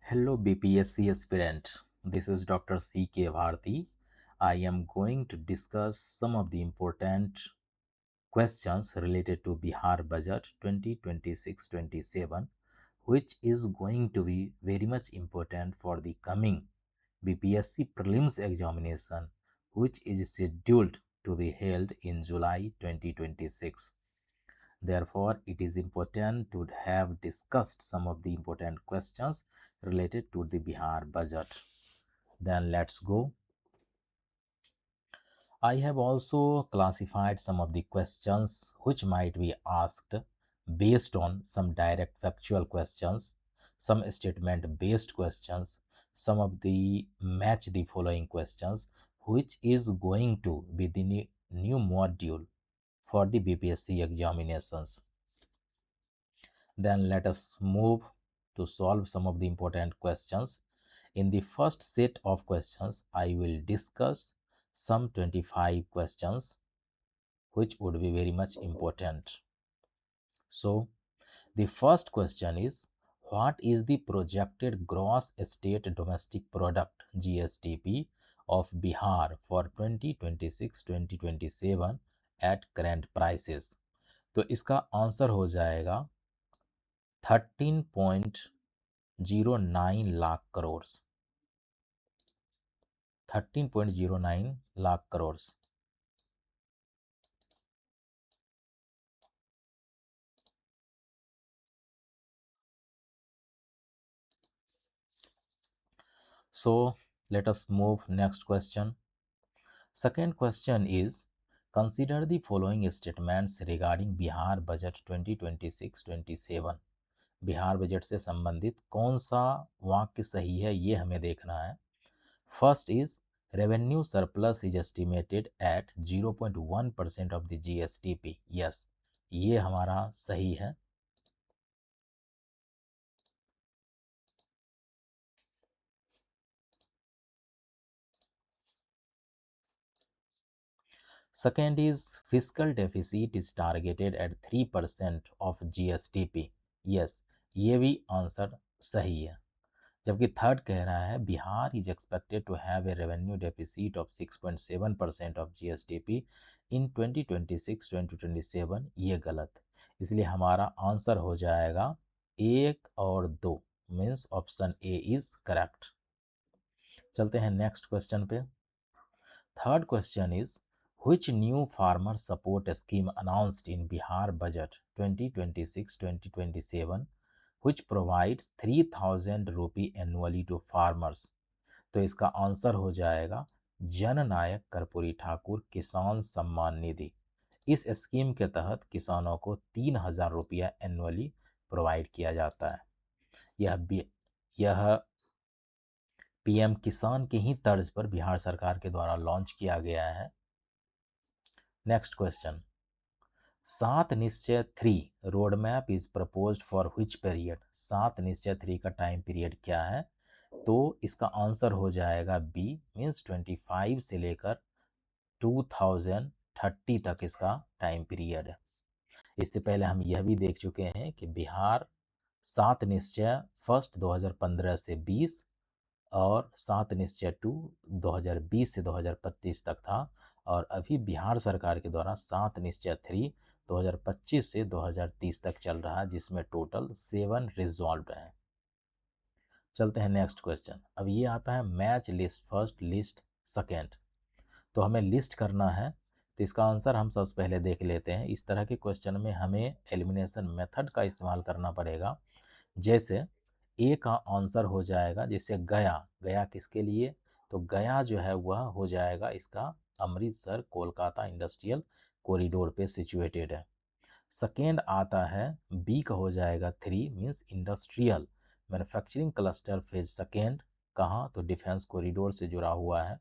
Hello BPSC aspirant. This is Dr. C.K. Bharti. I am going to discuss some of the important questions related to Bihar Budget 2026-27, which is going to be very much important for the coming BPSC prelims examination, which is scheduled to be held in July 2026. Therefore, it is important to have discussed some of the important questions related to the Bihar budget. Then let's go. I have also classified some of the questions which might be asked based on some direct factual questions, some statement based questions, some of the match the following questions, which is going to be the new module for the BPSC examinations. Then let us move to solve some of the important questions. In the first set of questions, I will discuss some 25 questions which would be very much important. So, the first question is, what is the projected gross state domestic product GSDP of Bihar for 2026-2027 at current prices? तो इसका answer हो जाएगा 13.09 lakh crore 13.09 lakh crore. So let us move next question. Second question is, consider the following statements regarding Bihar budget 2026-27. Bihar budget से संबंधित कौन सा वाक्य सही है ये हमें देखना है. First is, revenue surplus is estimated at 0.1% of the GSDP. Yes, ये हमारा सही है. Second is, fiscal deficit is targeted at 3% of GSDP. Yes, ये भी आंसर सही है. जबकि थर्ड कह रहा है Bihar is expected to have a revenue deficit of 6.7% of GSDP in 2026-2027. ये गलत. इसलिए हमारा आंसर हो जाएगा 1 और 2, means option A is correct. चलते हैं नेक्स्ट क्वेश्चन पे. Third question is, which new farmer support scheme announced in Bihar budget 2026-2027 which provides 3000 rupee annually to farmers. तो इसका आंसर हो जाएगा जननायक कर्पूरी ठाकुर किसान सम्मान निधि. इस स्कीम के तहत किसानों को 3000 रुपया एनुअली प्रोवाइड किया जाता है. यह PM किसान के ही तर्ज पर बिहार सरकार के द्वारा लॉन्च किया गया है. Next question. 7 निश्चय 3 road map is proposed for which period. 7 निश्चय 3 का टाइम पीरियड क्या है? तो इसका आंसर हो जाएगा बी, मीन्स 25 से लेकर 2030 तक इसका टाइम पीरियड है. इससे पहले हम यह भी देख चुके हैं कि बिहार 7 निश्चय फर्स्ट 2015 से 20 और 7 निश्चय 2 2020 से 2025 तक था. और अभी बिहार सरकार के द्वारा 7 निश्चय 3 2025 से 2030 तक चल रहा है, जिसमें टोटल 7 रिजॉल्व हैं. चलते हैं नेक्स्ट क्वेश्चन. अब ये आता है match list first list second. तो हमें लिस्ट करना है. तो इसका आंसर हम सबसे पहले देख लेते हैं. इस तरह के क्वेश्चन में हमें एलिमिनेशन मेथड का इस्तेमाल करना पड़ेगा. जैसे ए का आंसर हो जाएगा, जैसे गया. गया किसके लिए? तो गया जो है वह हो जाएगा इसका अमृतसर कोलकाता इंडस्ट्रियल कॉरिडोर पे सिचुएटेड है. सेकेंड आता है बी का हो जाएगा 3, means industrial manufacturing cluster phase second. कहाँ? तो डिफेंस कॉरिडोर से जुड़ा हुआ है.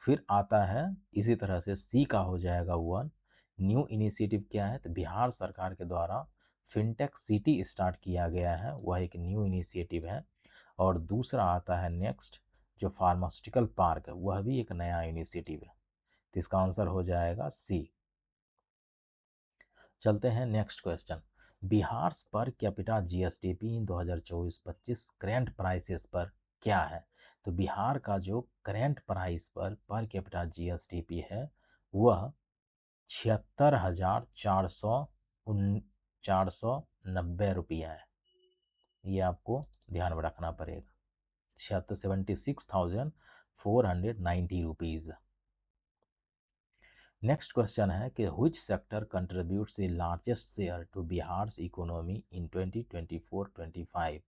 फिर आता है इसी तरह से सी का हो जाएगा 1. न्यू इनिशिएटिव क्या है? तो बिहार सरकार के द्वारा फिनटेक सिटी स्टार्ट किया गया है, वह एक न्यू इनिशिएटिव है. और दूसरा आता है नेक्स्ट जो फार्मास्यूटिकल पार्क है, वह भी एक नया इनिशिएटिव है. तो इसका आंसर हो जाएगा सी. चलते हैं next question. Bihar per capita GSDP in 2024-25 current prices पर क्या है? तो बिहार का जो current price per capita GSDP है वह 76,490 है। ये आपको ध्यान में रखना पड़ेगा। 76,490 रुपीज़। नेक्स्ट क्वेश्चन है कि which sector contributes the largest share to Bihar's economy in 2024-25?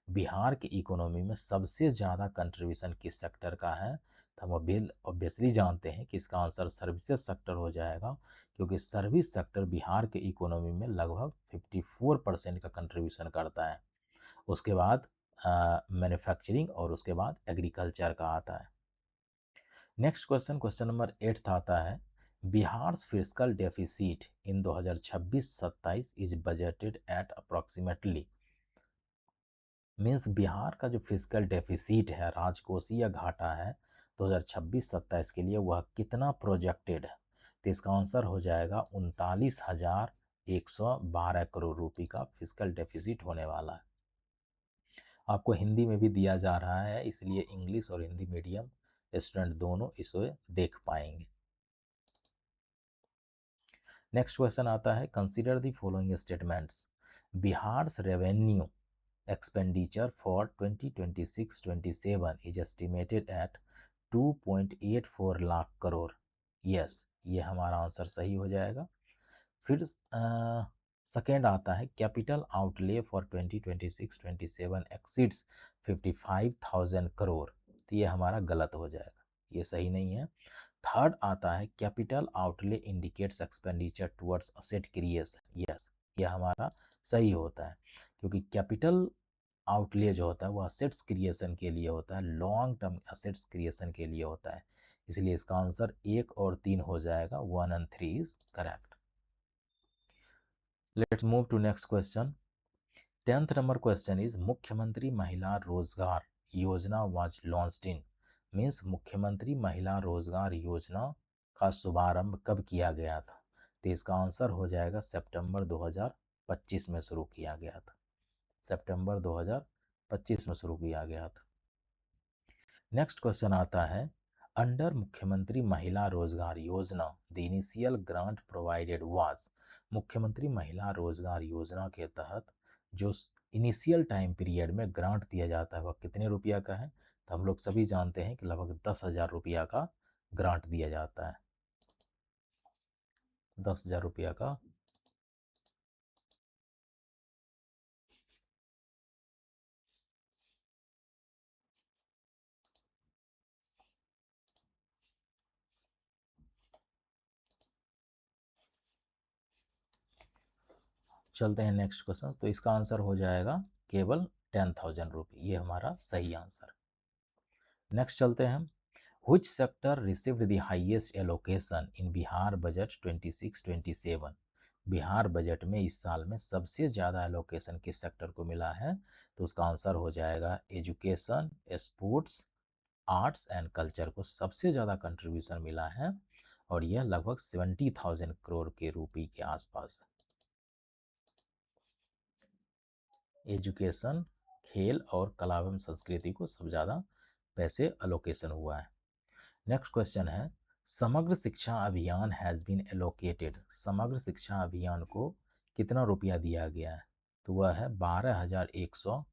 Bihar की इकोनॉमी में सबसे ज़्यादा कंट्रीब्यूशन किस सेक्टर का है? तो हम ऑब्वियसली जानते हैं कि इसका आंसर सर्विसेज सेक्टर हो जाएगा, क्योंकि सर्विस सेक्टर बिहार के इकोनॉमी में लगभग 54% का कंट्रीब्यूशन करता है। उसके बाद मैन्युफैक्चरिंग और उसके बाद एग्रीकल्चर का आता है। नेक्स्ट क्वेश्चन, क्वेश्चन नंबर 8 आता है, Bihar fiscal deficit in 2026-27 is budgeted at approximately. Means Bihar का जो फिस्कल डेफिसिट है, राजकोषीय घाटा है 2026-27 के लिए, वह कितना प्रोजेक्टेड है? तो इसका आंसर हो जाएगा 39,112 करोड़ रुपए का फिस्कल डेफिसिट होने वाला है। आपको हिंदी में भी दिया जा रहा है, इसलिए इंग्लिश और हिंदी मीडियम स्टूडेंट दोनों इसे देख पाएंगे। नेक्स्ट क्वेश्चन आता है, consider the following statements. Bihar revenue expenditure for 2026-27 is estimated at 2.84 lakh crore. Yes, ये हमारा आंसर सही हो जाएगा। फिर सेकेंड आता है, capital outlay for 2026-27 exceeds 55,000 crore. तो ये हमारा गलत हो जाएगा, ये सही नहीं है। थर्ड आता है, capital outlay indicates expenditure towards asset creation. Yes, ये हमारा सही होता है, क्योंकि कैपिटल आउटले जो होता है वो असेट्स क्रिएशन के लिए होता है, लॉन्ग टर्म असेट्स क्रिएशन के लिए होता है। इसलिए इसका आंसर 1 और 3 हो जाएगा। 1 and 3 is correct. Let's move to next question. 10th number question is, मुख्यमंत्री महिला रोजगार योजना वाज लॉन्च्ड इन। मीन्स मुख्यमंत्री महिला रोजगार योजना का शुभारंभ कब किया गया था? तो इसका आंसर हो जाएगा सितंबर 2025 में शुरू किया गया था। सितंबर 2025 में शुरू किया गया था। नेक्स्ट क्वेश्चन आता है, अंडर मुख्यमंत्री महिला रोजगार योजना the initial grant provided was. मुख्यमंत्री महिला रोजगार योजना के तहत जो इनिशियल टाइम पीरियड में ग्रांट दिया जाता है वह कितने रुपया का है? तो हम लोग सभी जानते हैं कि लगभग 10,000 रुपया का ग्रांट दिया जाता है। 10,000 रुपया का। चलते हैं नेक्स्ट क्वेश्चन। तो इसका आंसर हो जाएगा केवल 10,000 रुपये, ये हमारा सही आंसर। नेक्स्ट चलते हैं, Which sector received the highest allocation in Bihar budget 26-27? Bihar budget में इस साल में सबसे ज़्यादा एलोकेशन किस सेक्टर को मिला है? तो उसका आंसर हो जाएगा education, sports, arts and culture को सबसे ज़्यादा कंट्रीब्यूशन मिला है, और यह लगभग 70,000 करोड़ के रुपए के आसपास है। एजुकेशन, खेल और कला एवं संस्कृति को सबसे ज़्यादा पैसे अलोकेशन हुआ है। नेक्स्ट क्वेश्चन है, समग्र शिक्षा अभियान हैज़ बीन एलोकेटेड। समग्र शिक्षा अभियान को कितना रुपया दिया गया है? तो वह है 12,100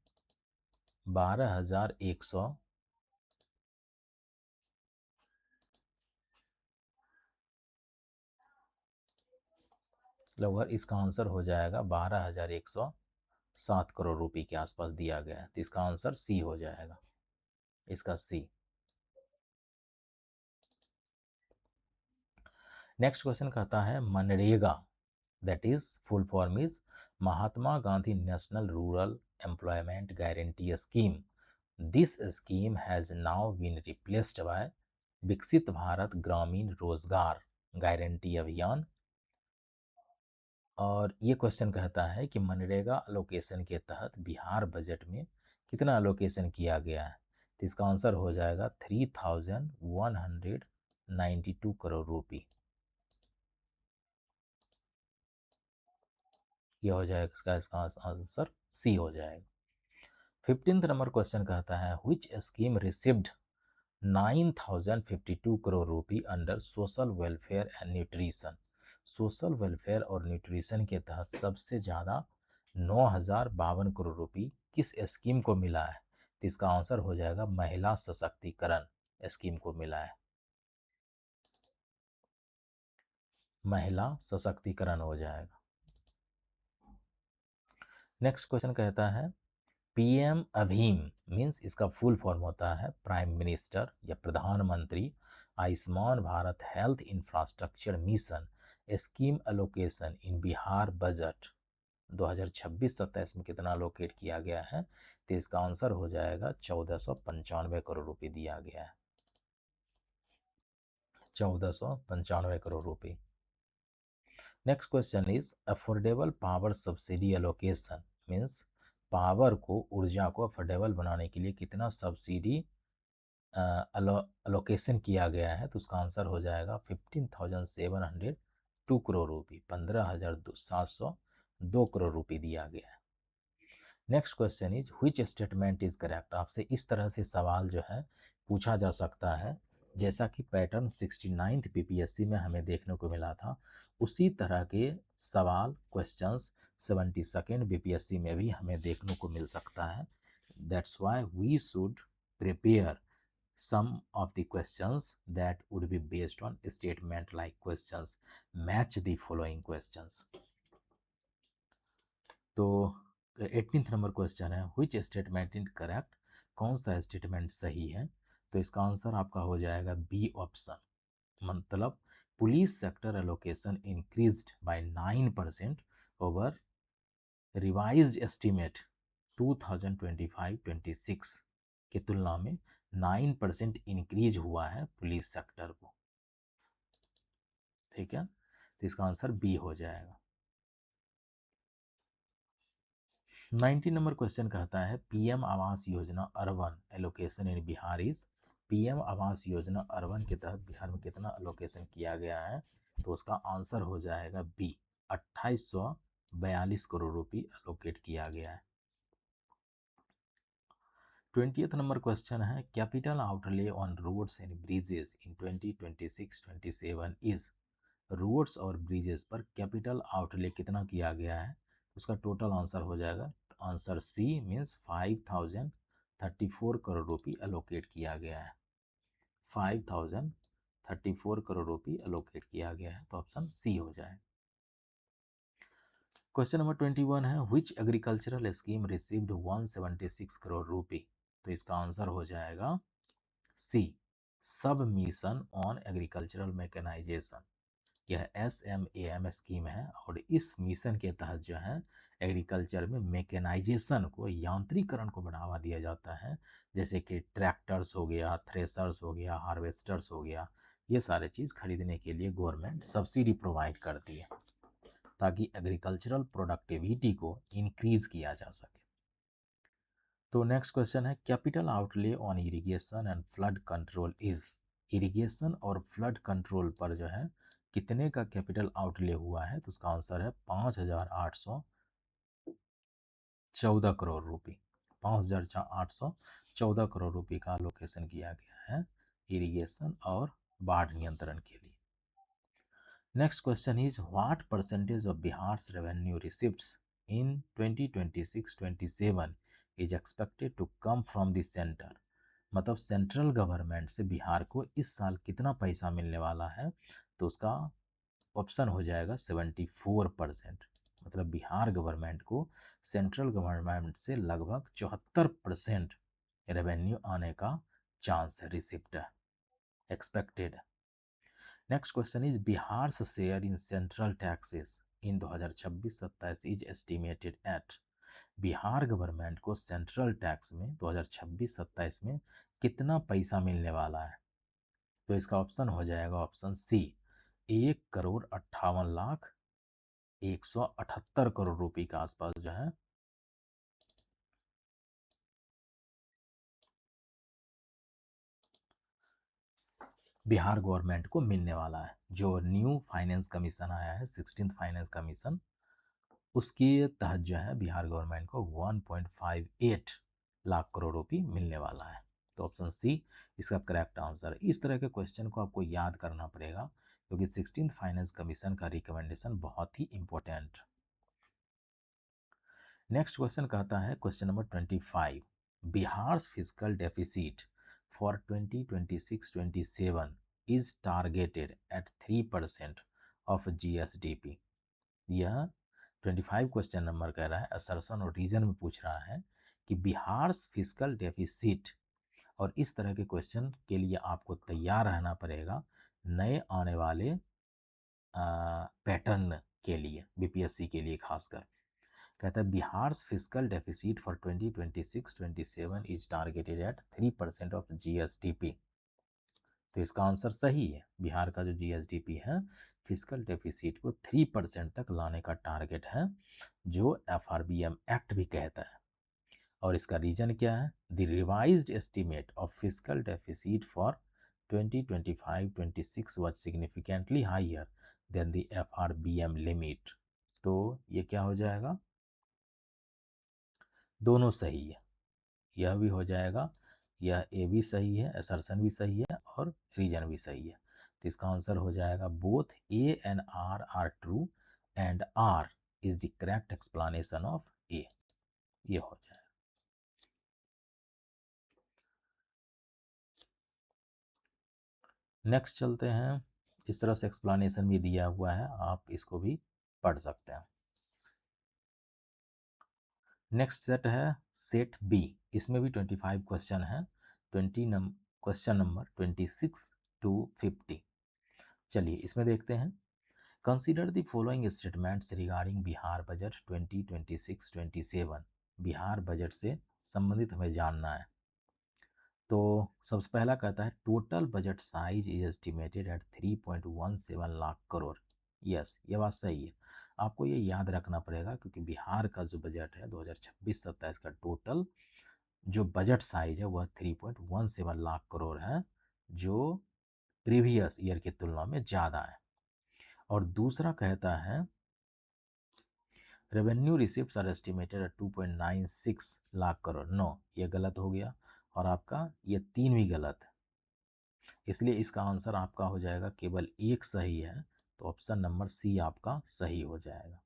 लगभग इसका आंसर हो जाएगा 12,107 करोड़ रुपए के आसपास दिया गया है। तो इसका आंसर सी हो जाएगा, इसका सी। नेक्स्ट क्वेश्चन कहता है, MNREGA that is full form is Mahatma Gandhi national rural employment guarantee scheme. This scheme has now been replaced by Viksit Bharat ग्रामीण रोजगार गारंटी अभियान। और ये क्वेश्चन कहता है कि मनरेगा अलोकेशन के तहत बिहार बजट में कितना अलोकेशन किया गया है? तो इसका आंसर हो जाएगा 3,192 करोड़ रुपए। ये हो जाएगा इसका आंसर सी हो जाएगा। 15th नंबर क्वेश्चन कहता है which scheme received 9052 crore rupee under social welfare and nutrition. Social welfare और न्यूट्रिशन के तहत सबसे ज़्यादा 9052 करोड़ रुपी किस स्कीम को मिला है? तो इसका आंसर हो जाएगा महिला सशक्तिकरण स्कीम को मिला है। महिला सशक्तिकरण हो जाएगा। नेक्स्ट क्वेश्चन कहता है पीएम अभीम मीन्स इसका फुल फॉर्म होता है प्राइम मिनिस्टर या प्रधानमंत्री Ayushman Bharat health infrastructure mission scheme allocation in Bihar budget 2026-27 में कितना अलोकेट किया गया है? तो इसका आंसर हो जाएगा 1495 करोड़ रुपए दिया गया है। 1495 करोड़ रुपए। Next question is affordable power subsidy allocation means power को ऊर्जा को अफोर्डेबल बनाने के लिए कितना सब्सिडी अलोकेशन किया गया है? तो उसका आंसर हो जाएगा 15,702 करोड़ रुपये, 15,702 करोड़ रुपये दिया गया है। Next question is which statement is correct. आपसे इस तरह से सवाल जो है पूछा जा सकता है जैसा कि पैटर्न 69th पीपीएससी में हमें देखने को मिला था, उसी तरह के सवाल क्वेश्चंस 72nd बीपीएससी में भी हमें देखने को मिल सकता है। That's why we should prepare some of the questions that would be based on statement like questions, match the following questions। तो 18th नंबर क्वेश्चन है which statement is correct, कौन सा स्टेटमेंट सही है? तो इसका आंसर आपका हो जाएगा बी ऑप्शन, मतलब police sector allocation increased by 9% over revised estimate 2025-26 की तुलना में 9% इंक्रीज हुआ है पुलिस सेक्टर को। ठीक है, तो इसका आंसर बी हो जाएगा। 90 नंबर क्वेश्चन कहता है PM Awas Yojana urban allocation in Bihar is. PM Awas Yojana urban के तहत बिहार में कितना एलोकेशन किया गया है? तो उसका आंसर हो जाएगा बी, 2842 करोड़ रुपये एलोकेट किया गया है। 20th नंबर क्वेश्चन है capital outlay on roads and bridges in 2026-27 is. Roads और ब्रिजेस पर कैपिटल आउटले कितना किया गया है? उसका टोटल आंसर हो जाएगा आंसर सी मीन्स 5034 करोड़ रुपये एलोकेट किया गया है। 5034 करोड़ रुपये एलोकेट किया गया है, तो ऑप्शन सी हो जाए। क्वेश्चन नंबर 21 है which agricultural scheme received 176 crore रुपये। तो इसका आंसर हो जाएगा सी, सब मिशन ऑन एग्रीकल्चरल मैकेनाइजेशन। यह SMAM स्कीम है और इस मिशन के तहत जो है एग्रीकल्चर में मैकेनाइजेशन को, यांत्रिकरण को बढ़ावा दिया जाता है, जैसे कि ट्रैक्टर्स हो गया, थ्रेसर्स हो गया, हार्वेस्टर्स हो गया। ये सारे चीज़ खरीदने के लिए गवर्नमेंट सब्सिडी प्रोवाइड करती है ताकि एग्रीकल्चरल प्रोडक्टिविटी को इंक्रीज किया जा सके। तो नेक्स्ट क्वेश्चन है capital outlay on irrigation and flood control is. Irrigation और फ्लड कंट्रोल पर जो है कितने का कैपिटल आउटले हुआ है? तो उसका आंसर है 5814 करोड़ रुपये। 5814 करोड़ रुपये का लोकेशन किया गया है इरिगेशन और बाढ़ नियंत्रण के लिए। Next question is what percentage of Bihar's revenue receipts in 2026-27 is expected to come from the centre. मतलब सेंट्रल गवर्नमेंट से बिहार को इस साल कितना पैसा मिलने वाला है? तो उसका ऑप्शन हो जाएगा 74%। मतलब बिहार गवर्नमेंट को सेंट्रल गवर्नमेंट से लगभग 74% रेवेन्यू आने का चांस है, रिसिप्ट है, expected. Next question is Bihar share in central taxes in 2026-27 is estimated at. Bihar government को सेंट्रल टैक्स में 2026-27 में कितना पैसा मिलने वाला है? तो इसका ऑप्शन हो जाएगा ऑप्शन सी, 1,58,178 करोड़ रुपए के आसपास जो है बिहार गवर्नमेंट को मिलने वाला है। जो न्यू फाइनेंस कमीशन आया है, 16th फाइनेंस कमीशन, उसके तहत जो है बिहार गवर्नमेंट को 1.58 लाख करोड़ रुपये मिलने वाला है। तो ऑप्शन सी इसका करेक्ट आंसर है। इस तरह के क्वेश्चन को आपको याद करना पड़ेगा क्योंकि 16th फाइनेंस कमीशन का रिकमेंडेशन बहुत ही इंपॉर्टेंट। नेक्स्ट क्वेश्चन कहता है question number 25, Bihar physical deficit for 2026-27 is targeted eight 3% of GSDP। यह 25 क्वेश्चन नंबर कह रहा है, असर्शन और रीजन में पूछ रहा है कि बिहार फिजिकल डेफिसिट, और इस तरह के क्वेश्चन के लिए आपको तैयार रहना पड़ेगा नए आने वाले पैटर्न के लिए, BPSC के लिए खासकर। कहता है Bihar physical deficit for 2026-27 is targeted eight 3% of GSDP। तो इसका आंसर सही है। बिहार का जो GSDP है फिजिकल डेफिसिट को 3% तक लाने का टारगेट है, जो FRBM एक्ट भी कहता है। और इसका रीजन क्या है? The revised estimate of physical deficit for 2025-26 was significantly higher than the FRBM लिमिट। तो ये क्या हो जाएगा? दोनों सही है, यह भी हो जाएगा, यह ए भी सही है, असर्शन भी सही है और रीजन भी सही है। तो इसका आंसर हो जाएगा both A and R are true and R is the correct explanation of A. ये हो जाएगा। नेक्स्ट चलते हैं। इस तरह से एक्सप्लेनेशन भी दिया हुआ है, आप इसको भी पढ़ सकते हैं। नेक्स्ट सेट है सेट बी, इसमें भी 25 क्वेश्चन है। Question number 26 to 50। चलिए इसमें देखते हैं। Consider the following statements regarding Bihar budget 2026-27। Bihar budget से संबंधित हमें जानना है। तो सबसे पहला कहता है total budget size is estimated at 3.17 lakh crore. Yes, ये बात सही है। आपको ये याद रखना पड़ेगा क्योंकि बिहार का जो बजट है 2026-27 का टोटल जो बजट साइज है वह 3.17 लाख करोड़ है, जो प्रीवियस ईयर की तुलना में ज़्यादा है। और दूसरा कहता है revenue receipts are estimated at 2.96 lakh crore. No, ये गलत हो गया और आपका ये तीन भी गलत है, इसलिए इसका आंसर आपका हो जाएगा केवल एक सही है। तो ऑप्शन नंबर सी आपका सही हो जाएगा,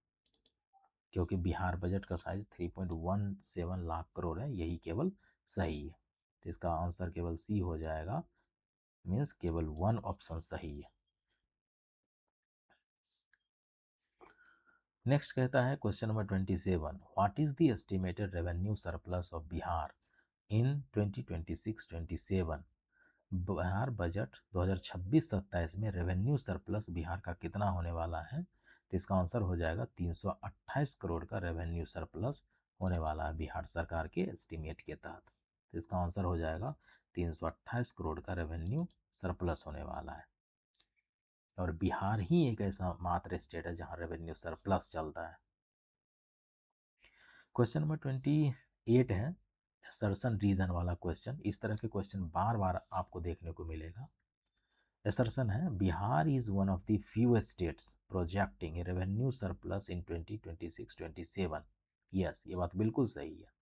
क्योंकि बिहार बजट का साइज 3.17 लाख करोड़ है, यही केवल सही है। तो इसका आंसर केवल सी हो जाएगा, मीन्स केवल वन ऑप्शन सही है। नेक्स्ट कहता है question number 27, what is the estimated revenue surplus of Bihar in 2026-27। Bihar budget 2026-27 में रेवेन्यू सरप्लस बिहार का कितना होने वाला है? तो इसका आंसर हो जाएगा 328 करोड़ का रेवेन्यू सरप्लस होने वाला है बिहार सरकार के एस्टिमेट के तहत। तो इसका आंसर हो जाएगा 328 करोड़ का रेवेन्यू सरप्लस होने वाला है। और बिहार ही एक ऐसा मात्र स्टेट है जहां रेवेन्यू सरप्लस चलता है। क्वेश्चन नंबर 28 है असर्शन रीजन वाला क्वेश्चन। इस तरह के क्वेश्चन बार बार आपको देखने को मिलेगा। असर्शन है Bihar is one of the few states projecting a revenue surplus in 2026-27। Yes, ये बात बिल्कुल सही है,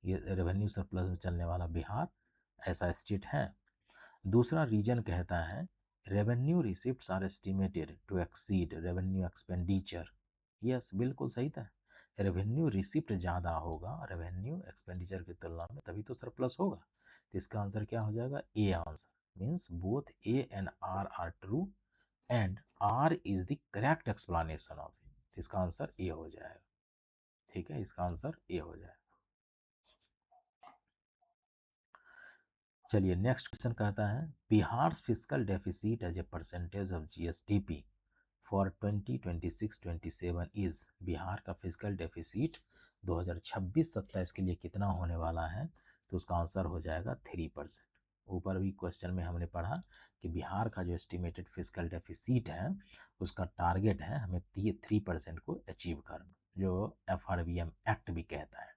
ये रेवेन्यू सरप्लस में चलने वाला बिहार ऐसा स्टेट है। दूसरा रीजन कहता है revenue receipts are estimated to exceed revenue expenditure. Yes, बिल्कुल सही था, रेवेन्यू रिसिप्ट ज़्यादा होगा रेवेन्यू एक्सपेंडिचर की तुलना में, तभी तो सरप्लस होगा। तो इसका आंसर क्या हो जाएगा? A answer, means both A and R are true and R is the correct explanation of it. इसका आंसर ए हो जाएगा। ठीक है, इसका आंसर ए हो जाएगा। चलिए नेक्स्ट क्वेश्चन कहता है Bihar physical deficit as a percentage of GSDP for 2026-27 is. Bihar का फिजिकल डेफिसिट 2026-27 के लिए कितना होने वाला है? तो उसका आंसर हो जाएगा 3%। ऊपर भी क्वेश्चन में हमने पढ़ा कि बिहार का जो एस्टिमेटेड फिजिकल डेफिसिट है उसका टारगेट है हमें 3% को अचीव करना, जो FRBM एक्ट भी कहता है।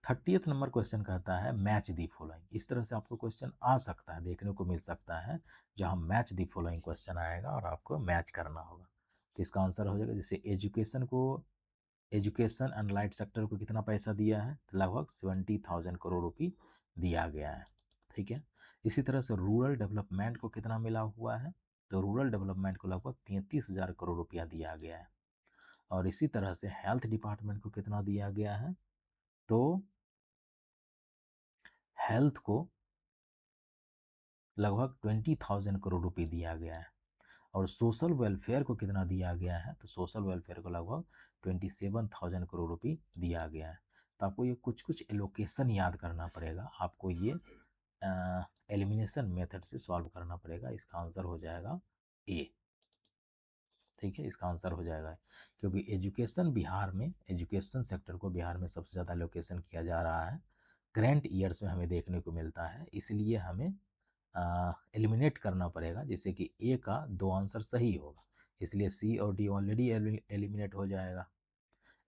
30th नंबर क्वेश्चन कहता है मैच दी फॉलोइंग। इस तरह से आपको क्वेश्चन आ सकता है, देखने को मिल सकता है, जहां मैच दी फॉलोइंग क्वेश्चन आएगा और आपको मैच करना होगा। तो इसका आंसर हो जाएगा, जैसे एजुकेशन एंड लाइट सेक्टर को कितना पैसा दिया है, तो लगभग 70,000 करोड़ रुपये दिया गया है। ठीक है। इसी तरह से रूरल डेवलपमेंट को कितना मिला हुआ है, तो रूरल डेवलपमेंट को लगभग 33,000 करोड़ रुपया दिया गया है। और इसी तरह से हेल्थ डिपार्टमेंट को कितना दिया गया है, तो हेल्थ को लगभग 20,000 करोड़ रुपये दिया गया है। और सोशल वेलफेयर को कितना दिया गया है, तो सोशल वेलफेयर को लगभग 27,000 करोड़ रुपये दिया गया है। तो आपको ये कुछ कुछ एलोकेशन याद करना पड़ेगा, आपको ये एलिमिनेशन मेथड से सॉल्व करना पड़ेगा। इसका आंसर हो जाएगा ए। ठीक है, इसका आंसर हो जाएगा, क्योंकि एजुकेशन बिहार में, एजुकेशन सेक्टर को बिहार में सबसे ज़्यादा एलोकेशन किया जा रहा है, करेंट ईयर्स में हमें देखने को मिलता है। इसलिए हमें एलिमिनेट करना पड़ेगा, जिससे कि ए का 2 आंसर सही होगा, इसलिए सी और डी ऑलरेडी एलिमिनेट हो जाएगा।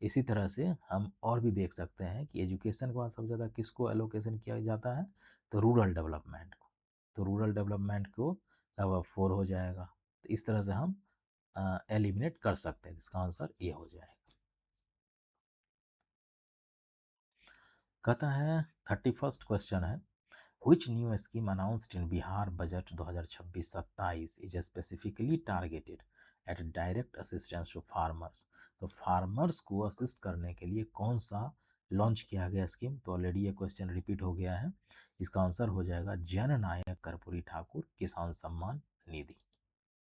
इसी तरह से हम और भी देख सकते हैं कि एजुकेशन के बाद सबसे ज़्यादा किसको एलोकेशन किया जाता है, तो रूरल डेवलपमेंट को। तो रूरल डेवलपमेंट को लगभग 4 हो जाएगा। तो इस तरह से हम एलिमिनेट कर सकते हैं, इसका आंसर ए हो जाएगा। कहता है 31st क्वेश्चन है, Which new scheme announced in Bihar Budget 2026-27 is specifically targeted at direct assistance to farmers? तो फार्मर्स को असिस्ट करने के लिए कौन सा लॉन्च किया गया स्कीम, तो ऑलरेडी ये क्वेश्चन रिपीट हो गया है। इसका आंसर हो जाएगा जन नायक कर्पूरी ठाकुर किसान सम्मान निधि।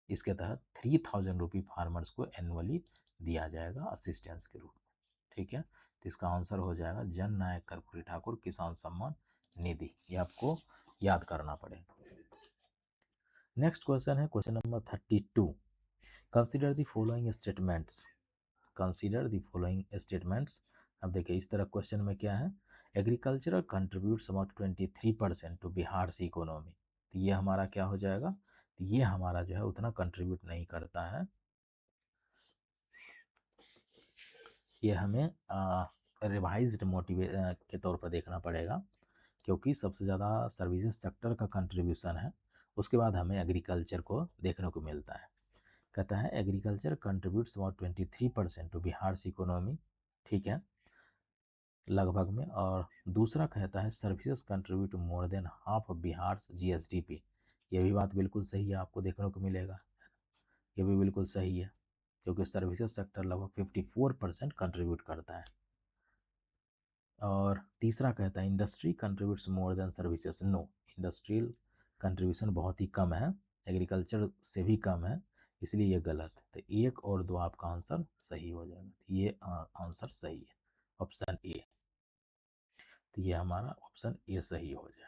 इसके तहत 3,000 रुपये फार्मर्स को एनुअली दिया जाएगा असिस्टेंस के रूप में। ठीक है, तो इसका आंसर हो जाएगा जन नायक कर्पूरी ठाकुर किसान सम्मान निधि। ये आपको याद करना पड़ेगा। नेक्स्ट क्वेश्चन है question number 32। Consider the following statements, consider the following statements. अब देखिए इस तरह क्वेश्चन में क्या है, agriculture contributes about 23% to Bihar से इकोनॉमी। तो ये हमारा क्या हो जाएगा, तो ये हमारा जो है उतना कंट्रीब्यूट नहीं करता है, ये हमें रिवाइज्ड मोटिवे के तौर पर देखना पड़ेगा, क्योंकि सबसे ज़्यादा सर्विसेज सेक्टर का कंट्रीब्यूशन है, उसके बाद हमें एग्रीकल्चर को देखने को मिलता है। कहता है agriculture contributes about 23% to Bihar economy. ठीक है, लगभग में। और दूसरा कहता है services contribute more than half of Bihar GSDP। ये भी बात बिल्कुल सही है, आपको देखने को मिलेगा, ये भी बिल्कुल सही है, क्योंकि सर्विसेज सेक्टर लगभग 54% कंट्रीब्यूट करता है। और तीसरा कहता है industry contributes more than services. No, industrial contribution बहुत ही कम है, एग्रीकल्चर से भी कम है, इसलिए ये गलत है। तो 1 और 2 आपका आंसर सही हो जाएगा, ये आंसर सही है, ऑप्शन ए। तो ये हमारा ऑप्शन ए सही हो जाएगा।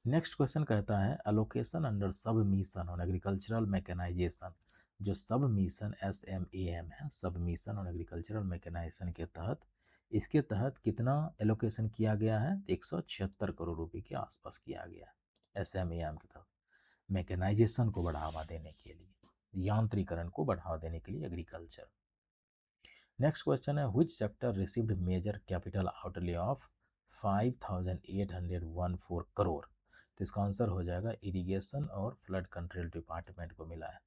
नेक्स्ट क्वेश्चन कहता है allocation under sub mission on agricultural mechanisation. जो सब मिशन SMAM है, sub mission on agricultural mechanisation के तहत, इसके तहत कितना एलोकेशन किया गया है, 176 करोड़ रुपए के आसपास किया गया है SMAM के तहत, मैकेनाइजेशन को बढ़ावा देने के लिए, यांत्रिकरण को बढ़ावा देने के लिए एग्रीकल्चर। नेक्स्ट क्वेश्चन है which sector received major capital outlay of 5,814 crore. तो इसका आंसर हो जाएगा इरिगेशन और फ्लड कंट्रोल डिपार्टमेंट को मिला है,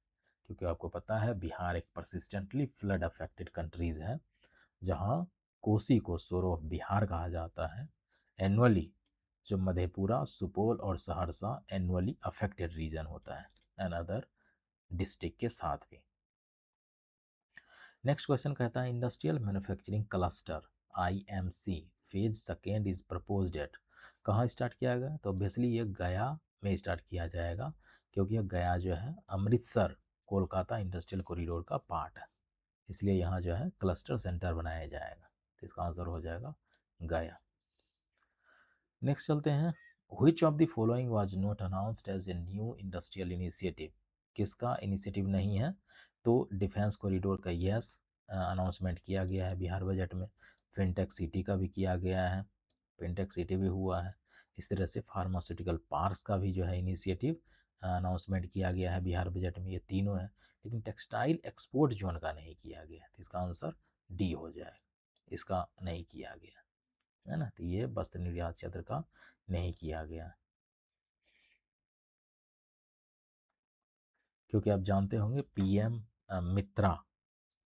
क्योंकि आपको पता है बिहार एक परसिस्टेंटली फ्लड अफेक्टेड कंट्रीज है, जहां कोसी को सोर ऑफ बिहार कहा जाता है। एनुअली जो मधेपुरा, सुपौल और सहरसा एनुअली अफेक्टेड रीजन होता है, एंड अदर डिस्ट्रिक्ट के साथ भी। नेक्स्ट क्वेश्चन कहता है industrial manufacturing cluster IMC phase second is proposed at. कहाँ स्टार्ट किया गया, तो ऑब्वियसली ये गया में स्टार्ट किया जाएगा, क्योंकि यह गया जो है अमृतसर कोलकाता इंडस्ट्रियल कॉरिडोर का पार्ट है, इसलिए यहाँ जो है क्लस्टर सेंटर बनाया जाएगा। तो इसका आंसर हो जाएगा गया। नेक्स्ट चलते हैं which of the following was not announced as a new industrial initiative. किसका इनिशिएटिव नहीं है, तो डिफेंस कॉरिडोर का यस अनाउंसमेंट किया गया है बिहार बजट में, फिनटेक सिटी का भी किया गया है, फिनटेक सिटी भी हुआ है। इस तरह से फार्मास्यूटिकल पार्क्स का भी जो है इनिशिएटिव अनाउंसमेंट किया गया है बिहार बजट में, ये तीनों है। लेकिन टेक्सटाइल एक्सपोर्ट जोन का नहीं किया गया, तो इसका आंसर डी हो जाएगा, इसका नहीं किया गया है ना। तो ये वस्त्र निर्यात क्षेत्र का नहीं किया गया, क्योंकि आप जानते होंगे पीएम मित्रा,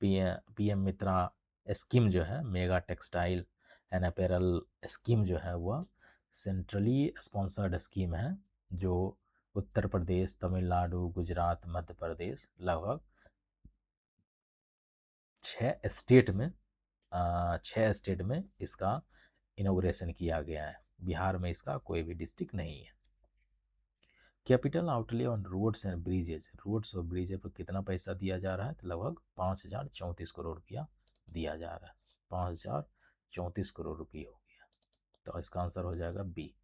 पीएम मित्रा स्कीम जो है, mega textile and apparel scheme जो है, वह सेंट्रली स्पॉन्सर्ड स्कीम है, जो उत्तर प्रदेश, तमिलनाडु, गुजरात, मध्य प्रदेश, लगभग 6 स्टेट में 6 स्टेट में इसका इनोग्रेशन किया गया है। बिहार में इसका कोई भी डिस्ट्रिक्ट नहीं है। Capital outlay on roads and bridges, roads और ब्रिजेज पर कितना पैसा दिया जा रहा है? तो लगभग 5,034 करोड़ रुपया दिया जा रहा है। 5,034 करोड़ रुपये हो गया, तो इसका आंसर हो जाएगा बी।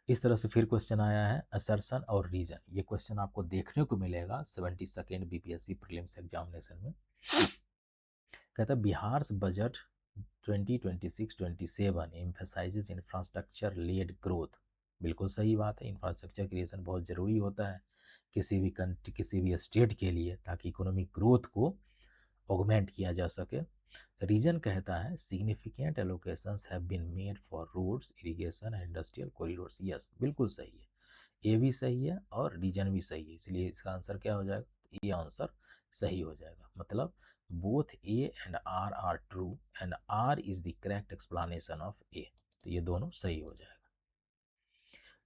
इस तरह से फिर क्वेश्चन आया है असर्शन और रीजन। ये क्वेश्चन आपको देखने को मिलेगा 72nd बीपीएससी प्रीलिम्स एग्जामिनेशन में। कहता है Bihar budget 2026-27 emphasises infrastructure led growth. बिल्कुल सही बात है, इंफ्रास्ट्रक्चर क्रिएशन बहुत ज़रूरी होता है किसी भी कंट्री, किसी भी स्टेट के लिए, ताकि इकोनॉमिक ग्रोथ को ऑगमेंट किया जा सके। रीजन कहता है significant allocations have been made for roads, irrigation and industrial corridors. Yes, बिल्कुल सही है, ए भी सही है और रीजन भी सही है, इसलिए इसका आंसर क्या हो जाएगा? ये आंसर सही हो जाएगा। मतलब both A and R true and R is the correct explanation of A, तो ये दोनों सही हो जाएगा।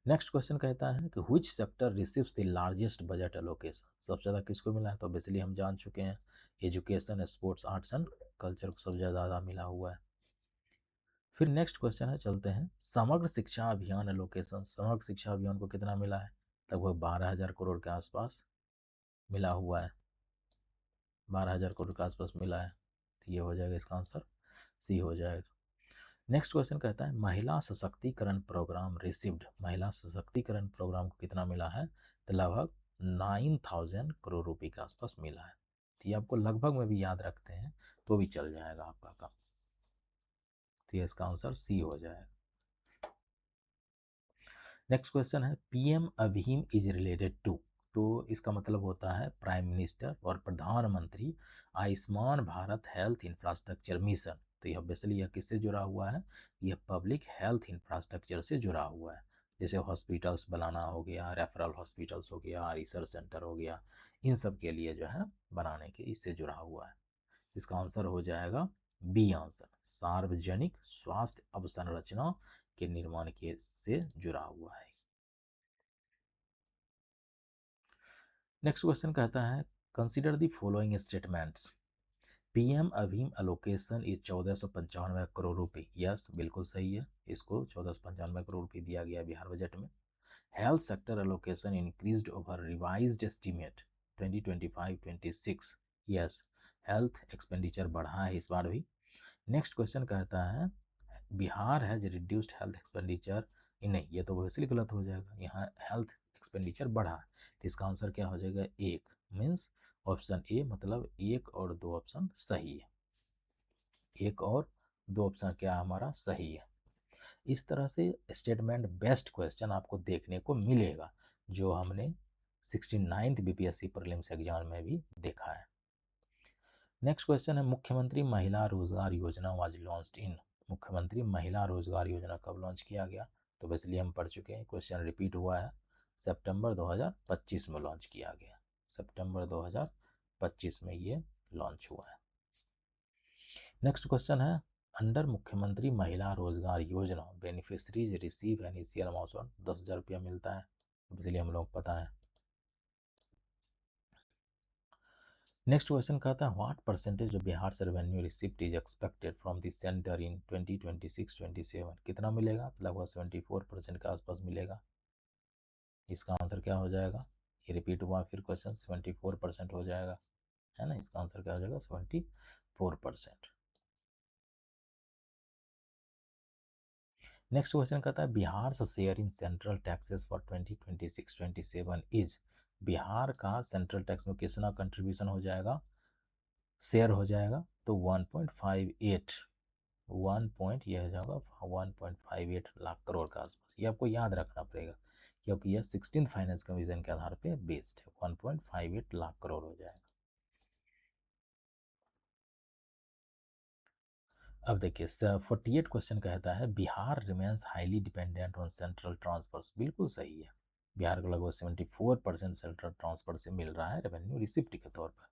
नेक्स्ट क्वेश्चन कहता है कि which sector receives the largest budget allocation. सबसे ज़्यादा किसको मिला है? तो बेसिकली हम जान चुके हैं, education, sports, arts and culture को सबसे ज़्यादा मिला हुआ है। फिर नेक्स्ट क्वेश्चन है, चलते हैं समग्र शिक्षा अभियान एलोकेशन। समग्र शिक्षा अभियान को कितना मिला है? लगभग 12,000 करोड़ के आसपास मिला हुआ है, 12,000 करोड़ के आसपास मिला है, तो ये हो जाएगा इसका आंसर सी हो जाएगा। नेक्स्ट क्वेश्चन कहता है महिला सशक्तिकरण प्रोग्राम रिसीव्ड। महिला सशक्तिकरण प्रोग्राम को कितना मिला है? तो लगभग 9,000 करोड़ रुपये के आसपास मिला है। तो ये आपको लगभग में भी याद रखते हैं तो भी चल जाएगा आपका काम, तो ये इसका आंसर सी हो जाएगा। नेक्स्ट क्वेश्चन है पीएम अभीम इज रिलेटेड टू। तो इसका मतलब होता है प्राइम मिनिस्टर और प्रधानमंत्री Ayushman Bharat health infrastructure mission. तो यह बेसिकली यह किससे जुड़ा हुआ है? यह पब्लिक हेल्थ इंफ्रास्ट्रक्चर से जुड़ा हुआ है, जैसे हॉस्पिटल्स बनाना हो गया, रेफरल हॉस्पिटल्स हो गया, रिसर्च सेंटर हो गया, इन सब के लिए जो है बनाने के इससे जुड़ा हुआ है। इसका आंसर हो जाएगा बी आंसर, सार्वजनिक स्वास्थ्य अवसंरचना के निर्माण के से जुड़ा हुआ है। नेक्स्ट क्वेश्चन कहता है consider the following statements. PM अभीम अलोकेशन इज 1495 करोड़ रुपये। यस, बिल्कुल सही है, इसको 1495 करोड़ रुपये दिया गया बिहार बजट में। Health sector allocation increased over revised estimate 2025-26। Yes, health expenditure बढ़ा है इस बार भी। नेक्स्ट क्वेश्चन कहता है Bihar has reduced health expenditure. नहीं, ये तो वैसे ही गलत हो जाएगा, यहाँ हेल्थ एक्सपेंडिचर बढ़ा है, तो इसका आंसर क्या हो जाएगा? एक, मीन्स ऑप्शन ए, मतलब एक और दो ऑप्शन सही है, एक और दो ऑप्शन क्या हमारा सही है। इस तरह से स्टेटमेंट बेस्ड क्वेश्चन आपको देखने को मिलेगा, जो हमने 69th बीपीएससी प्रीलिम्स एग्जाम में भी देखा है। नेक्स्ट क्वेश्चन है मुख्यमंत्री महिला रोजगार योजना वाज लॉन्च्ड इन। मुख्यमंत्री महिला रोजगार योजना कब लॉन्च किया गया? तो बेसिकली हम पढ़ चुके हैं, क्वेश्चन रिपीट हुआ है, सितंबर 2025 में लॉन्च किया गया, सितंबर 2025 में ये लॉन्च हुआ है। नेक्स्ट क्वेश्चन है अंडर मुख्यमंत्री महिला रोजगार योजना बेनिफिशरीज रिसीव इनिशियल अमाउंट 10,000 रुपया मिलता है, इसलिए हम लोग पता है। नेक्स्ट क्वेश्चन कहता है what percentage of Bihar revenue receipt is expected from the centre in 2026-27। कितना मिलेगा? लगभग 74% के आसपास मिलेगा, इसका आंसर क्या हो जाएगा? ये रिपीट हुआ फिर क्वेश्चन, 74% हो जाएगा, है ना, इसका आंसर क्या हो जाएगा? 74%। नेक्स्ट क्वेश्चन कहता है Bihar share in central taxes for 2026-27 is. Bihar का सेंट्रल टैक्स में कितना कंट्रीब्यूशन हो जाएगा, शेयर हो जाएगा? तो 1.58, 1 पॉइंट यह हो जाएगा 1.58 लाख करोड़ का आसपास। ये आपको याद रखना पड़ेगा, क्योंकि यह 16th फाइनेंस कमीशन के आधार पे बेस्ड है। 1.58 लाख करोड़ हो जाएगा। अब देखिए 48 क्वेश्चन कहता है Bihar remains highly dependent on central transfers. बिल्कुल सही है, बिहार को लगभग 74% सेंट्रल ट्रांसफर से मिल रहा है रेवेन्यू रिसिप्ट के तौर पर।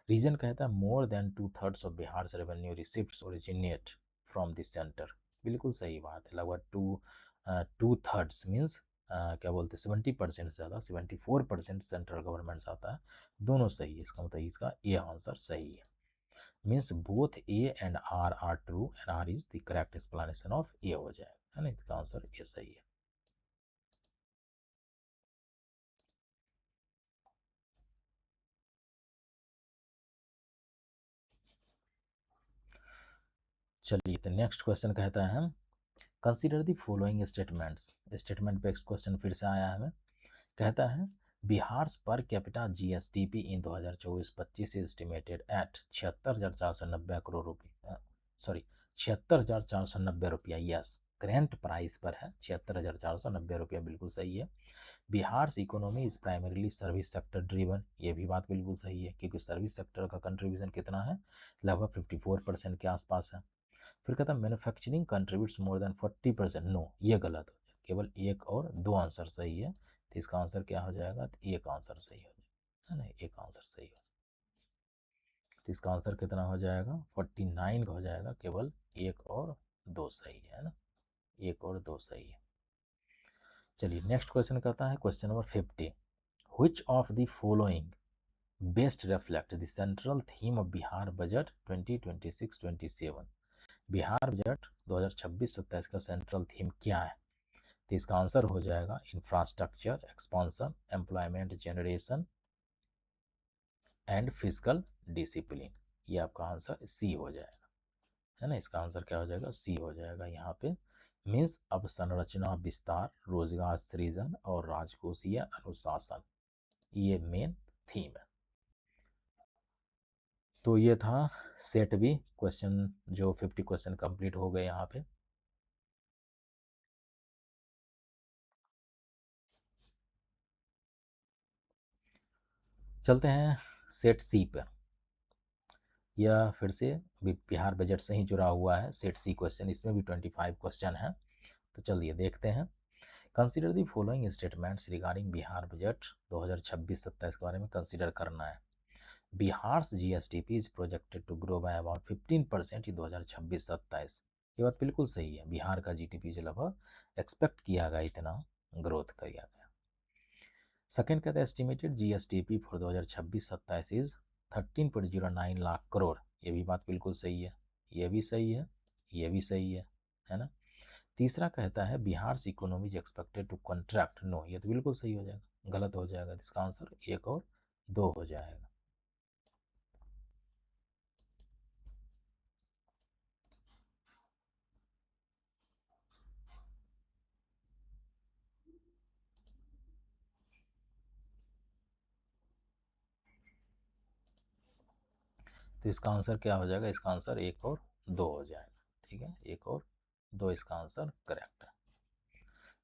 रीजन कहता है more than 2/3 of Bihar revenue receipt originate from this centre. बिल्कुल सही बात है, लगभग 2/3 मीन्स क्या बोलते हैं 70% से ज़्यादा 74% सेंट्रल गवर्नमेंट से आता है। दोनों सही है, इसका मतलब इसका ए आंसर सही है। Means both A and R true and R is the correct explanation of A हो जाएगा, है ना, इसका आंसर ए सही है। चलिए तो नेक्स्ट क्वेश्चन कहता है consider the following statements. Statement पे क्वेश्चन फिर से आया है हमें। कहता है Bihar per capita GSDP in 2024-25 estimated at 76,490 crore रुपये, सॉरी 76,490 रुपया। यस, करेंट प्राइस पर है 76,490 रुपया, बिल्कुल सही है। Bihar economy is primarily service sector driven. ये भी बात बिल्कुल सही है, क्योंकि सर्विस सेक्टर का कंट्रीब्यूशन कितना है, लगभग 54% के आसपास है। फिर कहता है manufacturing contributes more than 40%। No, ये गलत हो जाएगा, केवल एक और दो आंसर सही है, तो इसका आंसर क्या हो जाएगा, तो एक आंसर सही हो जाएगा, है ना, एक आंसर सही हो जाएगा। तो इसका आंसर कितना हो जाएगा, 49 का हो जाएगा, केवल एक और दो सही है ना, एक और दो सही है। चलिए नेक्स्ट क्वेश्चन कहता है question number 50, which of the following best reflect the central theme of Bihar budget 2026-27। Bihar budget 2026-27 का सेंट्रल थीम क्या है, तो इसका आंसर हो जाएगा infrastructure expansion, employment generation and physical discipline. ये आपका आंसर सी हो जाएगा, है ना, इसका आंसर क्या हो जाएगा, सी हो जाएगा यहाँ पे। मीन्स अब संरचना विस्तार, रोजगार सृजन और राजकोषीय अनुशासन, ये मेन थीम है। तो ये था सेट बी क्वेश्चन, जो 50 क्वेश्चन कंप्लीट हो गए यहाँ पे। चलते हैं सेट सी पर। यह फिर से बिहार बजट से ही जुड़ा हुआ है, सेट सी क्वेश्चन, इसमें भी 25 क्वेश्चन है। तो चलिए देखते हैं। Consider the following statements regarding Bihar budget 2026-27 के बारे में कंसिडर करना है। Bihar GSDP is projected to grow by about 15% in 2026-27। ये बात बिल्कुल सही है, बिहार का जीडीपी जो लगभग एक्सपेक्ट किया गया इतना ग्रोथ किया गया। सेकेंड कहता है estimated GSDP for 2026-27 is 13.09 lakh crore. ये भी बात बिल्कुल सही है, ये भी सही है, ये भी सही है ना। तीसरा कहता है Bihar economy is expected to contract. No, ये तो बिल्कुल सही हो जाएगा, गलत हो जाएगा, इसका आंसर एक और दो हो जाएगा। तो इसका आंसर क्या हो जाएगा, इसका आंसर एक और दो हो जाएगा, ठीक है, एक और दो इसका आंसर करेक्ट है।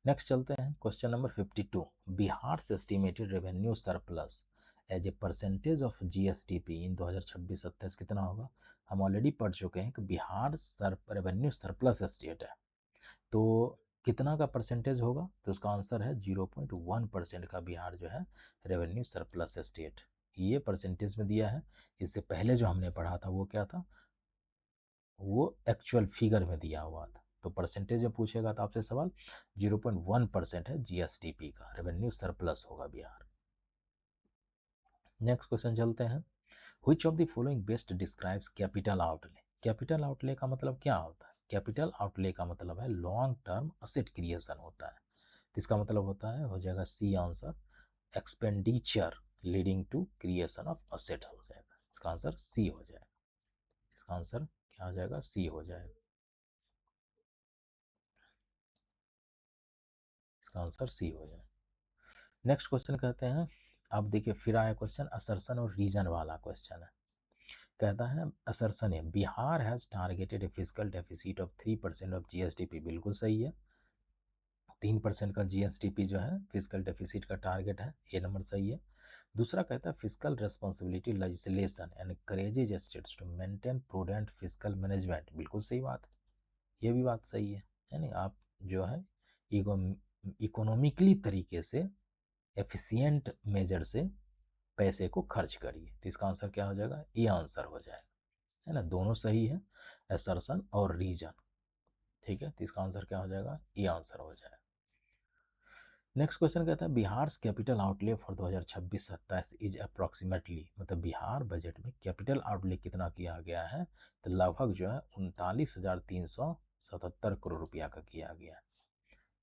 नेक्स्ट चलते हैं क्वेश्चन नंबर 52, बिहार से estimated revenue surplus as a percentage of GSDP in 2026-27 कितना होगा। हम ऑलरेडी पढ़ चुके हैं कि बिहार रेवेन्यू सरप्लस स्टेट है, तो कितना का परसेंटेज होगा, तो उसका आंसर है 0.1% का बिहार जो है रेवेन्यू सरप्लस स्टेट। ये परसेंटेज में दिया है, इससे पहले जो हमने पढ़ा था वो क्या था, वो एक्चुअल फिगर में दिया हुआ था। तो परसेंटेज में पूछेगा तो आपसे सवाल 0.1% है जीएसटीपी का, रेवेन्यू सरप्लस होगा बिहार। नेक्स्ट क्वेश्चन चलते हैं, which of the following best describes capital outlay. Capital outlay का मतलब क्या होता है, कैपिटल आउटले का मतलब है लॉन्ग टर्म असेट क्रिएशन होता है, तो इसका मतलब होता है हो जाएगा C answer, expenditure leading to creation of asset हो जाएगा, इसका आंसर सी हो जाएगा, इसका आंसर क्या हो जाएगा, सी हो जाएगा, इसका आंसर सी हो जाएगा। नेक्स्ट क्वेश्चन कहते हैं, अब देखिए फिर आया क्वेश्चन असर्सन और रीजन वाला क्वेश्चन है। कहता है असर्सन है Bihar has targeted a physical deficit of 3% of GSDP. बिल्कुल सही है, 3% का जीएसडीपी जो है फिजिकल डेफिसिट का टारगेट है, ये नंबर सही है। दूसरा कहता है physical responsibility legislation encourages states to maintain prudent physical management, बिल्कुल सही बात है, ये भी बात सही है, यानी आप जो है इकोनॉमिकली तरीके से एफिशिएंट मेजर से पैसे को खर्च करिए। तो इसका आंसर क्या हो जाएगा, ये आंसर हो जाएगा, है ना, दोनों सही है, असर्शन और रीजन, ठीक है। तो इसका आंसर क्या हो जाएगा, ये आंसर हो जाएगा। नेक्स्ट क्वेश्चन कहता है Bihar capital outlay for 2026-27 is approximately, मतलब बिहार बजट में कैपिटल आउटले कितना किया गया है, तो लगभग जो है 39,377 करोड़ रुपया का किया गया है,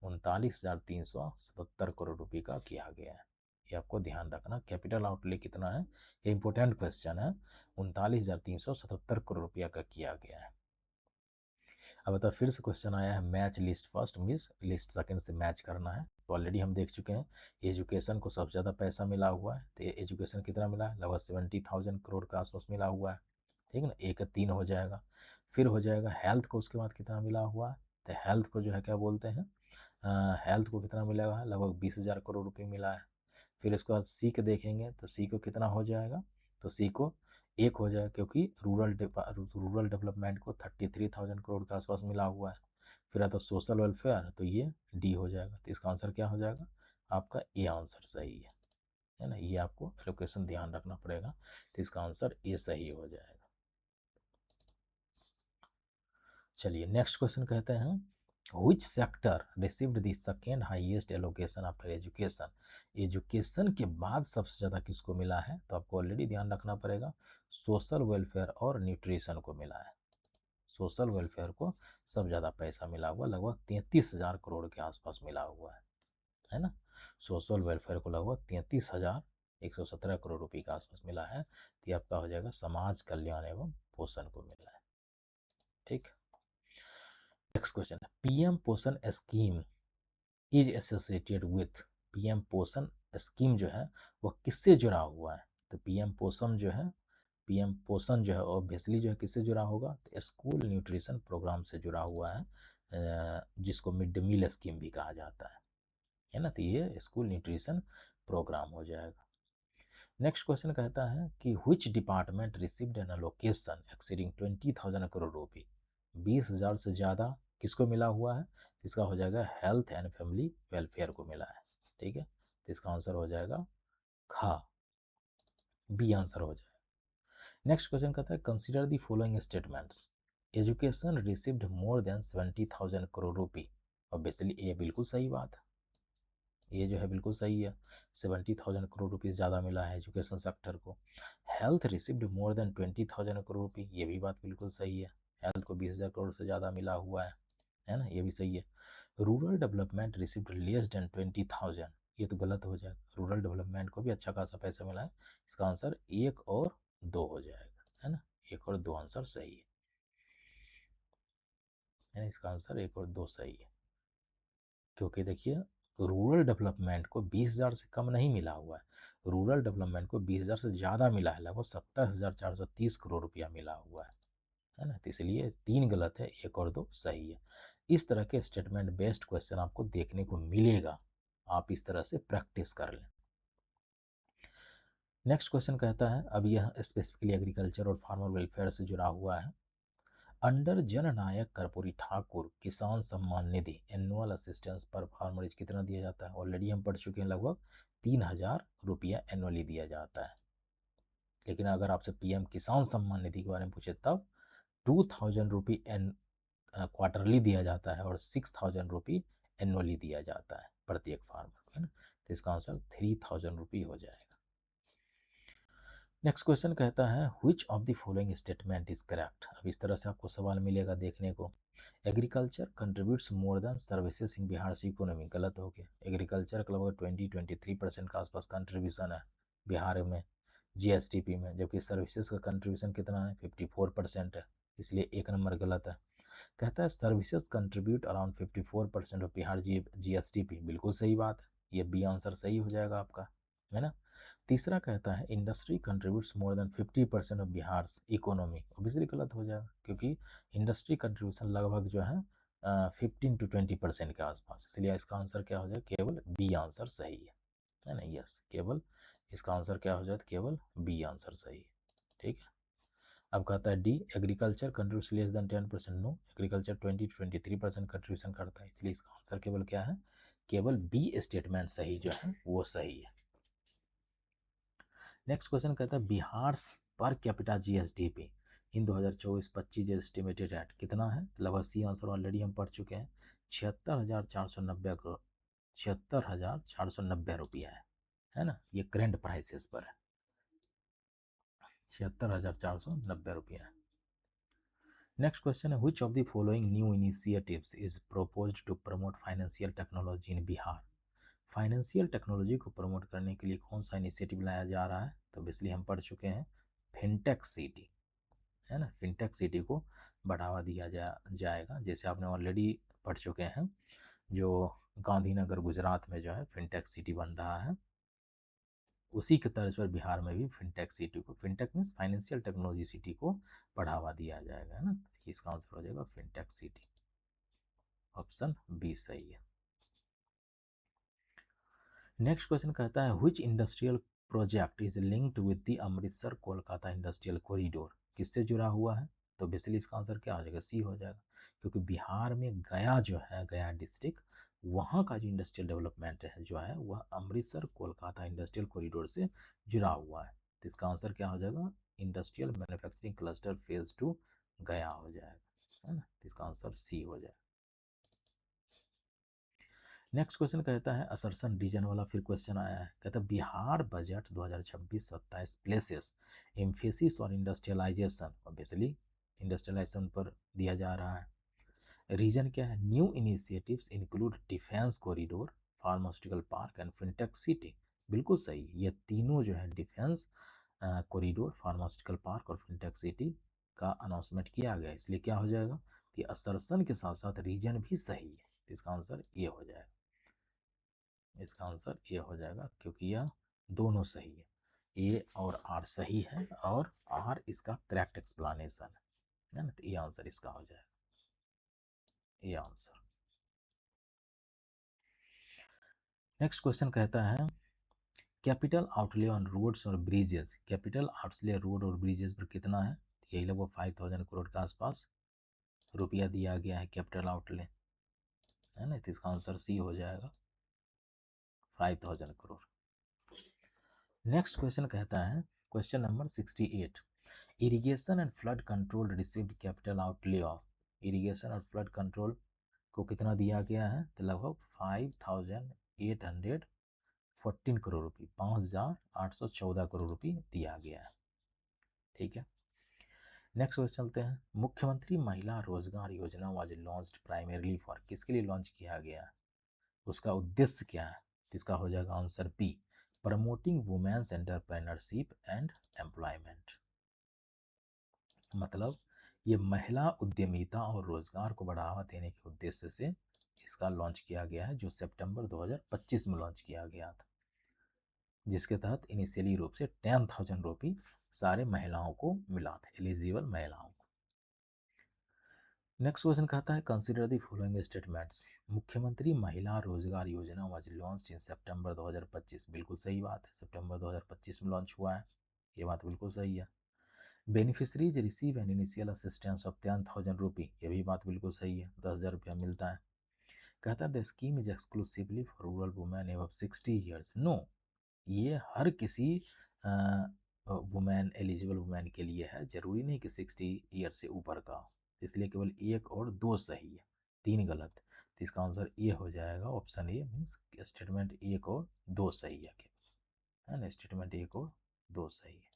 39,377 करोड़ रुपये का किया गया है, ये आपको ध्यान रखना। कैपिटल आउटले कितना है, ये इंपॉर्टेंट क्वेश्चन है, 39,377 करोड़ रुपया का किया गया है। अब बता फिर से क्वेश्चन आया है match list first means list second से मैच करना है, तो ऑलरेडी हम देख चुके हैं एजुकेशन को सबसे ज़्यादा पैसा मिला हुआ है, तो एजुकेशन कितना मिला है, लगभग 70,000 करोड़ के आसपास मिला हुआ है, ठीक है ना, 1-3 हो जाएगा। फिर हो जाएगा हेल्थ को, उसके बाद कितना मिला हुआ है, तो हेल्थ को जो है क्या बोलते हैं, हेल्थ को कितना मिला है, लगभग 20,000 करोड़ रुपये मिला है। फिर इसके बाद सी को देखेंगे तो सी को कितना हो जाएगा, तो सी को एक हो जाएगा, क्योंकि रूरल डेवलपमेंट को 33,000 करोड़ के आसपास मिला हुआ है। फिर आता सोशल वेलफेयर, तो ये डी हो जाएगा, तो इसका आंसर क्या हो जाएगा, आपका ए आंसर सही है ना, ये आपको एलोकेशन ध्यान रखना पड़ेगा, तो इसका आंसर ए सही हो जाएगा। चलिए नेक्स्ट क्वेश्चन कहते हैं which sector received the second highest allocation after education, education के बाद सबसे ज़्यादा किसको मिला है, तो आपको ऑलरेडी ध्यान रखना पड़ेगा सोशल वेलफेयर और न्यूट्रिशन को मिला है, सोशल वेलफेयर को सब ज़्यादा पैसा मिला हुआ, लगभग 33,000 करोड़ के आसपास मिला हुआ है ना, सोशल वेलफेयर को लगभग 33,117 करोड़ रुपये के आसपास मिला है, तो ये आपका हो जाएगा समाज कल्याण एवं पोषण को मिला है, ठीक। नेक्स्ट क्वेश्चन है पीएम पोषण scheme is associated with, PM पोषण स्कीम जो है वो किससे जुड़ा हुआ है, तो पीएम पोषण जो है, पीएम पोषण जो है ऑब्वियसली जो है किससे जुड़ा होगा, तो स्कूल न्यूट्रिशन प्रोग्राम से जुड़ा हुआ है, जिसको मिड डे मील स्कीम भी कहा जाता है ना, तो ये स्कूल न्यूट्रिशन प्रोग्राम हो जाएगा। नेक्स्ट क्वेश्चन कहता है कि which department received an allocation exceeding 20,000 crore रुपये, 20,000 से ज़्यादा किसको मिला हुआ है, इसका हो जाएगा हेल्थ एंड फैमिली वेलफेयर को मिला है, ठीक है, तो इसका आंसर हो जाएगा खा, बी आंसर हो जाएगा। नेक्स्ट क्वेश्चन कहता है consider the following statements, education received more than 70,000 crore रुपये, ऑब्वियसली ये बिल्कुल सही बात है, ये जो है बिल्कुल सही है, 70,000 करोड़ रुपीज़ ज़्यादा मिला है एजुकेशन सेक्टर को। Health received more than 20,000 crore रुपये, ये भी बात बिल्कुल सही है, हेल्थ को 20,000 करोड़ से ज़्यादा मिला हुआ है ना, ये भी सही है। Rural development received less than 20,000, ये तो गलत हो जाएगा, रूरल डेवलपमेंट को भी अच्छा खासा पैसा मिला है, इसका आंसर 1 और 2 हो जाएगा, है ना, 1 और 2 आंसर सही है ना, इसका आंसर 1 और 2 सही है, क्योंकि देखिए रूरल डेवलपमेंट को 20,000 से कम नहीं मिला हुआ है, रूरल डेवलपमेंट को 20,000 से ज़्यादा मिला है, लगभग 27,430 करोड़ रुपया मिला हुआ है ना, तो इसलिए 3 गलत है, 1 और 2 सही है। इस तरह के स्टेटमेंट बेस्ड क्वेश्चन आपको देखने को मिलेगा, आप इस तरह से प्रैक्टिस कर लें। नेक्स्ट क्वेश्चन कहता है, अब यह स्पेसिफिकली एग्रीकल्चर और फार्मर वेलफेयर से जुड़ा हुआ है, अंडर जननायक कर्पूरी ठाकुर किसान सम्मान निधि एनुअल असिस्टेंस पर फार्मर कितना दिया जाता है, ऑलरेडी हम पढ़ चुके हैं, लगभग 3,000 रुपया एनुअली दिया जाता है, लेकिन अगर आपसे पीएम किसान सम्मान निधि के बारे में पूछे तब 2,000 रुपी क्वार्टरली दिया जाता है और 6,000 रुपी एनुअली दिया जाता है प्रत्येक फार्मर को, है ना, तो इसका आंसर 3,000 रुपी हो जाएगा। नेक्स्ट क्वेश्चन कहता है which of the following statement is correct, अब इस तरह से आपको सवाल मिलेगा देखने को, agriculture contributes more than services in Bihar economy, गलत हो गया, एग्रीकल्चर का लगभग 20-23% का आसपास कंट्रीब्यूशन है बिहार में जीएसटीपी में, जबकि सर्विसेज का कंट्रीब्यूशन कितना है 54% है, इसलिए 1 नंबर गलत है। कहता है services contribute around 54% of Bihar GSDP, बिल्कुल सही बात है, ये बी आंसर सही हो जाएगा आपका, है ना। तीसरा कहता है industry contributes more then 50% of Bihar economy, obviously गलत हो जाएगा, क्योंकि इंडस्ट्री कंट्रीब्यूशन लगभग जो है 15-20% के आसपास, इसलिए इसका आंसर क्या हो जाएगा, केवल बी आंसर सही है ना, यस केवल इसका आंसर क्या हो जाता? केवल बी आंसर सही है। ठीक है। अब कहता है D, agriculture contribution less than 10%। No, agriculture 20-23% contribution करता है, इसलिए इसका आंसर केवल क्या है? केवल बी स्टेटमेंट सही जो है वो सही है। नेक्स्ट क्वेश्चन कहता है Bihar per capita GSDP in 2024-25 estimated eight कितना है? लगभग सी आंसर ऑलरेडी हम पढ़ चुके हैं, 76,490 करोड़, 76,490 रुपया है ना, ये करेंट प्राइसेस पर है, 76,490 रुपया है। नेक्स्ट क्वेश्चन है which of the following new initiatives is proposed to promote financial technology in Bihar? Financial technology को प्रमोट करने के लिए कौन सा इनिशिएटिव लाया जा रहा है? तो इसलिए हम पढ़ चुके हैं फिनटेक सिटी, है ना, फिनटेक सिटी को बढ़ावा दिया जाएगा, जैसे आपने ऑलरेडी पढ़ चुके हैं, जो गांधीनगर गुजरात में जो है फिनटेक सिटी बन रहा है, उसी के तर्ज पर बिहार में भी फिनटेक सिटी को, fintech means financial technology city को बढ़ावा दिया जाएगा, है ना। इसका आंसर हो जाएगा फिनटेक सिटी, ऑप्शन बी सही है। नेक्स्ट क्वेश्चन कहता है which industrial project is linked with the Amritsar Kolkata industrial corridor? किससे जुड़ा हुआ है? तो बेसिकली इसका आंसर क्या हो जाएगा? सी हो जाएगा, क्योंकि बिहार में गया जो है, गया डिस्ट्रिक्ट, वहाँ का जो इंडस्ट्रियल डेवलपमेंट है जो है वह अमृतसर कोलकाता इंडस्ट्रियल कॉरिडोर से जुड़ा हुआ है। तो इसका आंसर क्या हो जाएगा? इंडस्ट्रियल मैन्युफैक्चरिंग क्लस्टर फेज 2 गया हो जाएगा, है ना। तो इसका आंसर सी हो जाएगा। नेक्स्ट क्वेश्चन कहता है असरसन रीजन वाला फिर क्वेश्चन आया है, कहता है बिहार बजट 2026-27 प्लेसेस एम्फेसिस और इंडस्ट्रियलाइजेशन, ऑब्वियसली इंडस्ट्रियलाइजेशन पर दिया जा रहा है। रीजन क्या है? New initiatives include defence corridor, pharmaceutical park and fintech city. बिल्कुल सही, ये तीनों जो है डिफेंस कॉरिडोर, फार्मास्यूटिकल पार्क और फिनटेक सिटी का अनाउंसमेंट किया गया, इसलिए क्या हो जाएगा? ये असरसन के साथ साथ रीजन भी सही है, इसका आंसर ये हो जाएगा, इसका आंसर ये हो जाएगा, क्योंकि यह दोनों सही है, ए और आर सही है और आर इसका करेक्ट एक्सप्लेनेशन है ना, तो ये आंसर इसका हो जाएगा, ये आंसर। नेक्स्ट क्वेश्चन कहता है कैपिटल आउटले ऑन रोड्स और ब्रिजेस, कैपिटल आउटले रोड और ब्रिजेस पर कितना है? यही लगभग 5,000 करोड़ के आसपास रुपया दिया गया है कैपिटल आउटले, है ना, तो इसका आंसर सी हो जाएगा, 5,000 करोड़। नेक्स्ट क्वेश्चन कहता है question number 68, irrigation and flood control received capital outlay of, irrigation और फ्लड कंट्रोल को कितना दिया गया है? तो लगभग 5,814 करोड़ रुपये, 5,814 करोड़ रुपये दिया गया है। ठीक है। नेक्स्ट क्वेश्चन चलते हैं, मुख्यमंत्री महिला रोजगार योजना वाज लॉन्च्ड प्राइमरीली फॉर, किसके लिए लॉन्च किया गया है? उसका उद्देश्य क्या है? इसका हो जाएगा answer B, promoting women's entrepreneurship and employment, मतलब ये महिला उद्यमिता और रोजगार को बढ़ावा देने के उद्देश्य से इसका लॉन्च किया गया है, जो सितंबर 2025 में लॉन्च किया गया था, जिसके तहत इनिशियली रूप से 10,000 रुपये सारे महिलाओं को मिला था, एलिजिबल महिलाओं को। नेक्स्ट क्वेश्चन कहता है कंसीडर द फॉलोइंग स्टेटमेंट्स, मुख्यमंत्री महिला रोजगार योजना वाज लॉन्च इन सितंबर 2025, बिल्कुल सही बात है, सितंबर 2025 में लॉन्च हुआ है, ये बात बिल्कुल सही है। Beneficiaries receive an initial assistance of 10,000 रुपये, ये भी बात बिल्कुल सही है, 10,000 रुपया मिलता है। कहता है the scheme is exclusively for rural women above 60 years, no, ये हर किसी वुमेन, एलिजिबल वुमेन के लिए है, जरूरी नहीं कि 60 ईयर से ऊपर का हो, इसलिए केवल एक और दो सही है, तीन गलत, तो इसका आंसर ये हो जाएगा, ऑप्शन ए, मीन्स स्टेटमेंट एक और दो सही है ना, स्टेटमेंट एक और दो सही है।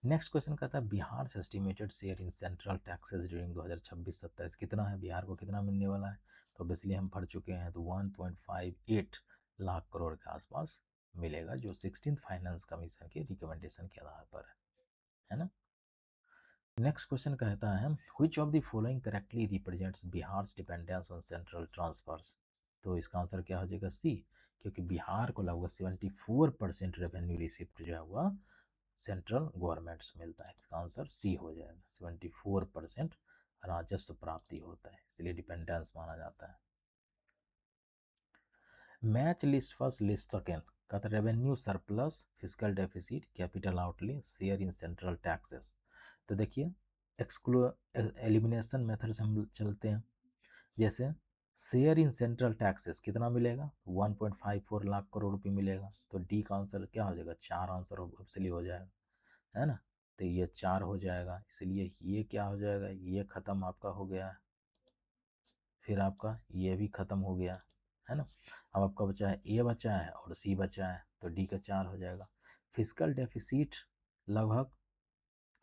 नेक्स्ट क्वेश्चन कहता है बिहार से estimated share in central taxes during 2026-27 कितना है? बिहार को कितना मिलने वाला है? तो बेसिकली हम पढ़ चुके हैं, तो 1.58 लाख करोड़ के आसपास मिलेगा, जो 16th फाइनेंस कमीशन के रिकमेंडेशन के आधार पर है ना। नेक्स्ट क्वेश्चन कहता है which of the following correctly represents Bihar dependence on central transfers, तो इसका आंसर क्या हो जाएगा? सी, क्योंकि बिहार को लगभग 74% रेवेन्यू रिसिप्ट जो है वह सेंट्रल गवर्नमेंट से मिलता है, इसका आंसर सी हो जाएगा, 74% राजस्व प्राप्ति होता है, इसलिए डिपेंडेंस माना जाता है। Match list first list second कहता है revenue surplus, physical deficit, capital outlay, share in central taxes. तो देखिए एक्सक्लू एलिमिनेशन मेथड से हम चलते हैं। जैसे शेयर इन सेंट्रल टैक्सेस कितना मिलेगा, 1.54 लाख करोड़ रुपये मिलेगा। तो डी का आंसर क्या हो जाएगा, 4 आंसर ऑब्वियसली हो जाएगा, है ना। तो ये 4 हो जाएगा, इसलिए ये क्या हो जाएगा, ये ख़त्म आपका हो गया, फिर आपका ये भी ख़त्म हो गया, है ना। अब आपका बचा है ए बचा है और सी बचा है, तो डी का 4 हो जाएगा। फिजिकल डेफिसिट लगभग,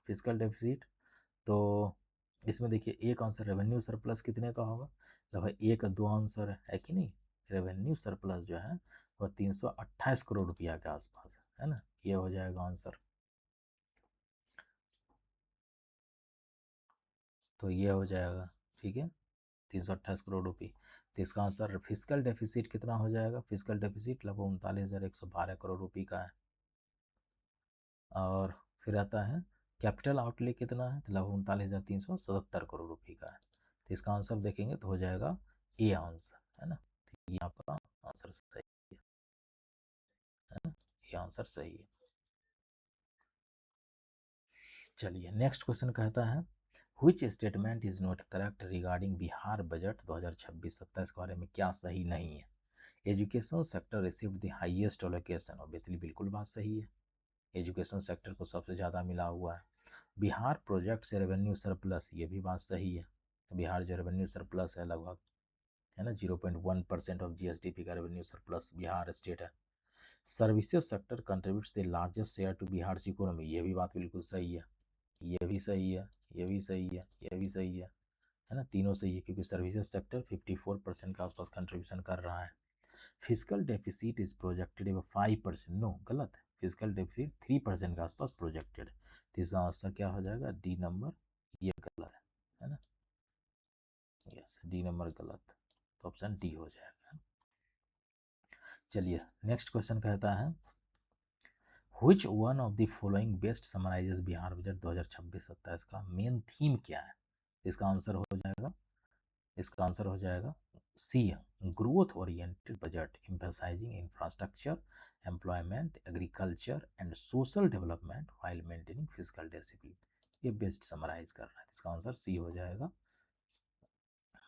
फिजिकल डेफिसिट तो इसमें देखिए एक आंसर रेवेन्यू सरप्लस कितने का होगा, लगभग एक दो आंसर है कि नहीं। रेवेन्यू सरप्लस जो है वह 328 करोड़ रुपया के आसपास है ना, ये हो जाएगा आंसर। तो ये हो जाएगा, ठीक है, 328 करोड़ रुपये। तो इसका आंसर फिजिकल डेफिसिट कितना हो जाएगा, फिजिकल डेफिसिट लगभग 39,112 करोड़ रुपये का है। और फिर आता है कैपिटल आउटले कितना है, तो लगभग 39,377 करोड़ रुपये का है। तो इसका आंसर देखेंगे तो हो जाएगा ए आंसर, है ना। तो ये आपका आंसर सही है ना, ये आंसर सही है। चलिए नेक्स्ट क्वेश्चन कहता है which statement is not correct regarding Bihar budget 2026-27 के बारे में क्या सही नहीं है। Education sector received the highest allocation, obviously बिल्कुल बात सही है, एजुकेशन सेक्टर को सबसे ज़्यादा मिला हुआ है। बिहार प्रोजेक्ट से रेवेन्यू सरप्लस, ये भी बात सही है, बिहार जो रेवेन्यू सरप्लस है लगभग, है ना, 0.1% ऑफ जीएसडीपी का रेवेन्यू सरप्लस बिहार स्टेट है। Services sector contributes the largest share to Bihar economy, ये भी बात बिल्कुल सही है, ये भी सही है, ये भी सही है, ये भी सही है ना, तीनों सही है, क्योंकि सर्विसेज सेक्टर 54% के आसपास कंट्रीब्यूशन कर रहा है। Physical deficit is projected 5%, no गलत है, फिजिकल डेफिसिट 3% के आसपास प्रोजेक्टेड। तो इसका आंसर क्या हो जाएगा, डी नंबर, ये गलत है ना, यस डी नंबर गलत, तो ऑप्शन डी हो जाएगा। चलिए नेक्स्ट क्वेश्चन कहता है which one of the following best summarises Bihar budget 2026-27 का मेन थीम क्या है। इसका आंसर हो जाएगा, इसका आंसर हो जाएगा C, growth oriented budget emphasising infrastructure, employment, agriculture and social development while maintaining physical discipline. ये बेस्ट समराइज कर रहा है, इसका आंसर सी हो जाएगा।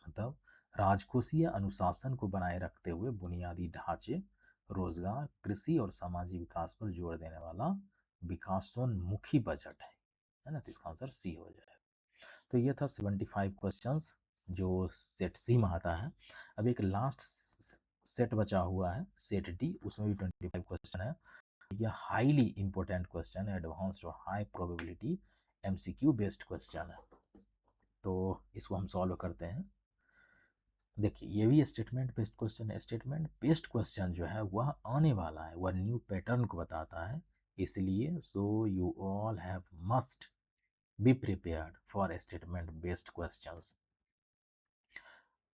मतलब राजकोषीय अनुशासन को बनाए रखते हुए बुनियादी ढांचे, रोजगार, कृषि और सामाजिक विकास पर जोर देने वाला विकासोन्मुखी बजट है ना, तो इसका आंसर सी हो जाएगा। तो ये था 75 क्वेश्चंस जो सेट सी में आता है। अब एक लास्ट सेट बचा हुआ है सेट डी, उसमें भी 25 क्वेश्चन है। यह हाईली इंपॉर्टेंट क्वेश्चन है, एडवांस्ड और high probability MCQ based question है, तो इसको हम सॉल्व करते हैं। देखिए ये भी स्टेटमेंट बेस्ड क्वेश्चन है, स्टेटमेंट बेस्ड क्वेश्चन जो है वह आने वाला है, वह न्यू पैटर्न को बताता है, इसलिए so you all have must be prepared for statement based questions.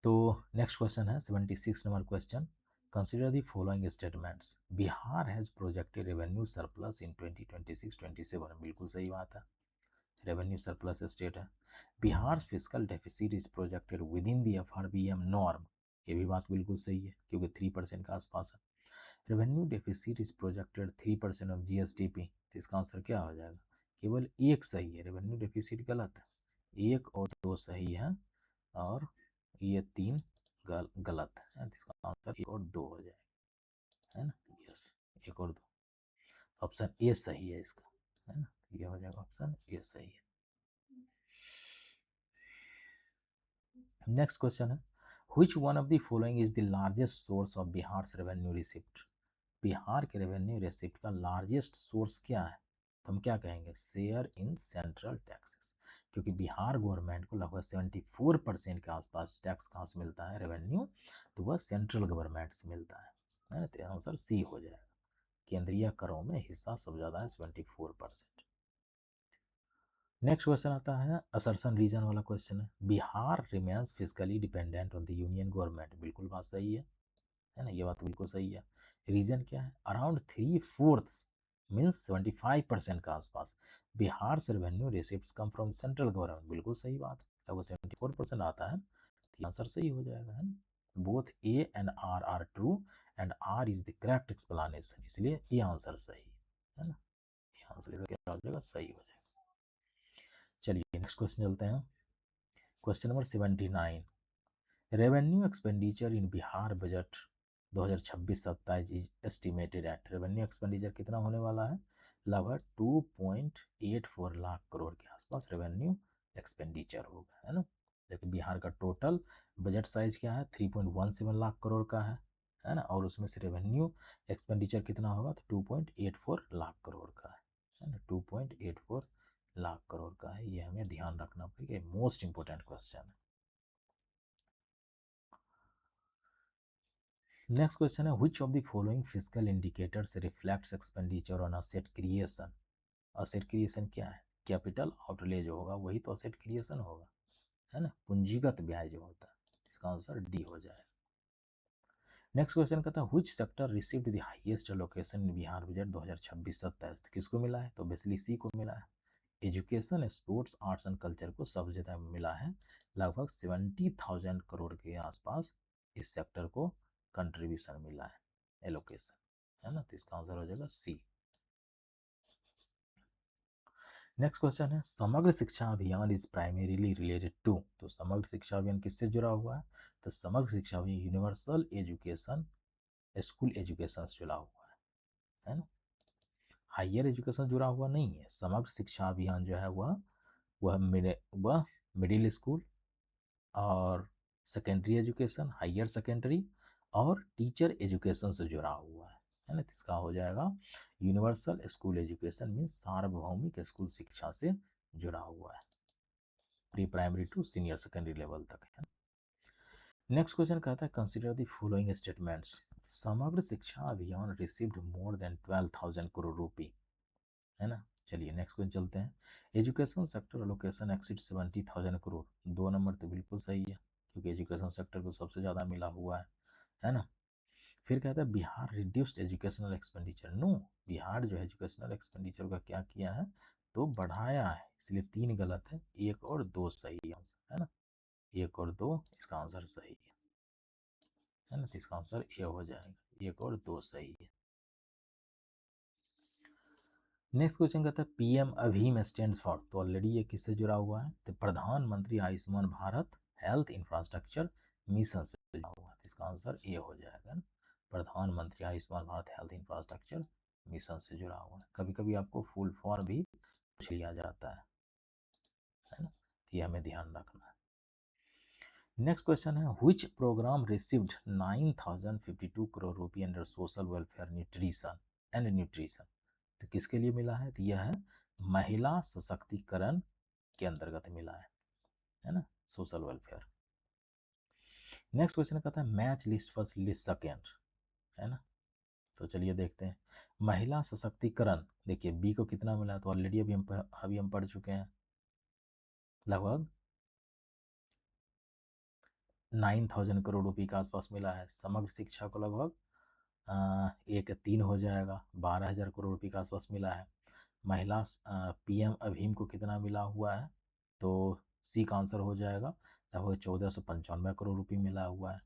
तो नेक्स्ट क्वेश्चन है 76 number question, consider the following statements, Bihar has projected revenue surplus इन 2026-27, बिल्कुल सही बात है, रेवेन्यू सरप्लस स्टेट है। Bihar physical deficit is projected with in the FRBM norm, ये भी बात बिल्कुल सही है, क्योंकि 3% के आसपास है। Revenue deficit is projected 3% of GSDP, तो इसका आंसर क्या हो जाएगा, केवल एक सही है, रेवेन्यू डेफिसिट गलत है, एक और दो सही है, और ये तीन गलत है, तो इसका आंसर एक और दो हो जाएगा, है ना, यस एक और दो, ऑप्शन ए सही है इसका, है ना, ये हो जाएगा ऑप्शन ए सही है। नेक्स्ट क्वेश्चन है which one of the following is the largest source of Bihar revenue receipt, Bihar के रेवेन्यू रिसिप्ट का लार्जेस्ट सोर्स क्या है, तो हम क्या कहेंगे, शेयर इन सेंट्रल टैक्सेस, क्योंकि बिहार गवर्नमेंट को लगभग 74% के आसपास टैक्स कहाँ से मिलता है, रेवेन्यू, तो वह सेंट्रल गवर्नमेंट से मिलता है ना, तो आंसर सी हो जाएगा, केंद्रीय करों में हिस्सा सबसे ज़्यादा है 74%। नेक्स्ट क्वेश्चन आता है असर्शन रीजन वाला क्वेश्चन है, Bihar remains physically dependent on the union government, बिल्कुल बात सही है ना, ये बात बिल्कुल सही है। रीजन क्या है, अराउंड 3/4 मीन्स 75% के आसपास बिहार से revenue receipt come from central government, बिल्कुल सही बात है, लगभग 74% आता है, तो आंसर सही हो जाएगा, है ना। Both A and R true and R is the correct explanation, इसलिए ये आंसर सही है ना, ये आंसर क्या हो जाएगा, सही हो जाएगा। चलिए नेक्स्ट क्वेश्चन चलते हैं। Question number 79, revenue expenditure in Bihar budget 2026-27 is estimated at, revenue expenditure कितना होने वाला है, लगभग 2.84 लाख करोड़ के आसपास रेवेन्यू एक्सपेंडिचर होगा, है ना। लेकिन बिहार का टोटल बजट साइज क्या है, 3.17 लाख करोड़ का है ना, और उसमें से रेवेन्यू एक्सपेंडिचर कितना होगा, तो 2.84 लाख करोड़ का है ना, 2.84 लाख करोड़ का है, ये हमें ध्यान रखना पड़ेगा, मोस्ट इंपोर्टेंट क्वेश्चन है। नेक्स्ट क्वेश्चन है, which of the following physical indicators reflects expenditure on asset creation, asset creation क्या है, कैपिटल आउटले जो होगा वही तो असेट क्रिएशन होगा, है ना, पूंजीगत ब्याज जो होता है, इसका आंसर डी हो जाएगा। नेक्स्ट क्वेश्चन कहता है, which sector received the highest allocation in Bihar budget 2026-27, किसको मिला है, तो बेसिकली सी को मिला है। Education, sports, arts and culture को सबसे ज़्यादा मिला है, लगभग 70,000 करोड़ के आसपास इस सेक्टर को कंट्रीब्यूशन मिला है, एलोकेशन, है ना, तो इसका आंसर हो जाएगा सी। नेक्स्ट क्वेश्चन है, समग्र शिक्षा अभियान इज प्राइमरीली रिलेटेड टू, तो समग्र शिक्षा अभियान किससे जुड़ा हुआ है, तो समग्र शिक्षा अभियान यूनिवर्सल एजुकेशन स्कूल एजुकेशन से जुड़ा हुआ है ना, हायर एजुकेशन जुड़ा हुआ नहीं है। समग्र शिक्षा अभियान जो है वह मिडिल स्कूल और सेकेंडरी एजुकेशन, हायर सेकेंडरी और टीचर एजुकेशन से जुड़ा हुआ है ना, तो इसका हो जाएगा यूनिवर्सल स्कूल एजुकेशन में सार्वभौमिक स्कूल शिक्षा से जुड़ा हुआ है, pre primary to senior secondary level तक है। नेक्स्ट क्वेश्चन कहता है, कंसीडर द फॉलोइंग स्टेटमेंट्स, समग्र शिक्षा अभियान रिसीव्ड मोर देन 12,000 करोड़ रुपी, है ना। चलिए नेक्स्ट क्वेश्चन चलते हैं, education sector allocation exceed 70,000 crore, 2 number तो बिल्कुल सही है क्योंकि एजुकेशन सेक्टर को सबसे ज़्यादा मिला हुआ है ना। फिर कहता है, Bihar reduced educational expenditure, no, Bihar जो एजुकेशनल एक्सपेंडिचर का क्या किया है, तो बढ़ाया है, इसलिए 3 गलत है, 1 और 2 सही आंसर है ना, 1 और 2 इसका आंसर सही है ना, तो इसका आंसर ए हो जाएगा, 1 और 2 सही है। नेक्स्ट क्वेश्चन कहता है, पीएम अभीम स्टैंड्स फॉर, तो ऑलरेडी ये किससे जुड़ा हुआ है, तो प्रधानमंत्री Ayushman Bharat health infrastructure mission से जुड़ा हुआ है, तो इसका आंसर ए हो जाएगा ना, प्रधानमंत्री Ayushman Bharat health infrastructure mission से जुड़ा हुआ है। कभी कभी आपको फुल फॉर्म भी पूछ लिया जाता है ना, तो ये हमें ध्यान रखना है। नेक्स्ट क्वेश्चन है, व्हिच प्रोग्राम रिसीव्ड 9,052 करोड़ रुपये अंडर सोशल वेलफेयर न्यूट्रिशन, तो किसके लिए मिला है, तो यह है महिला सशक्तिकरण के अंतर्गत मिला है ना, सोशल वेलफेयर। नेक्स्ट क्वेश्चन कहता है, match list first list second, है ना, तो चलिए देखते हैं, महिला सशक्तिकरण, देखिए बी को कितना मिला है, तो ऑलरेडी अभी हम पढ़ चुके हैं, लगभग 9,000 करोड़ रुपये के आसपास मिला है। समग्र शिक्षा को लगभग 1-3 हो जाएगा, 12,000 करोड़ रुपये के आसपास मिला है। महिला पीएम अभीम को कितना मिला हुआ है, तो सी का आंसर हो जाएगा, लगभग 1,495 करोड़ रुपये मिला हुआ है।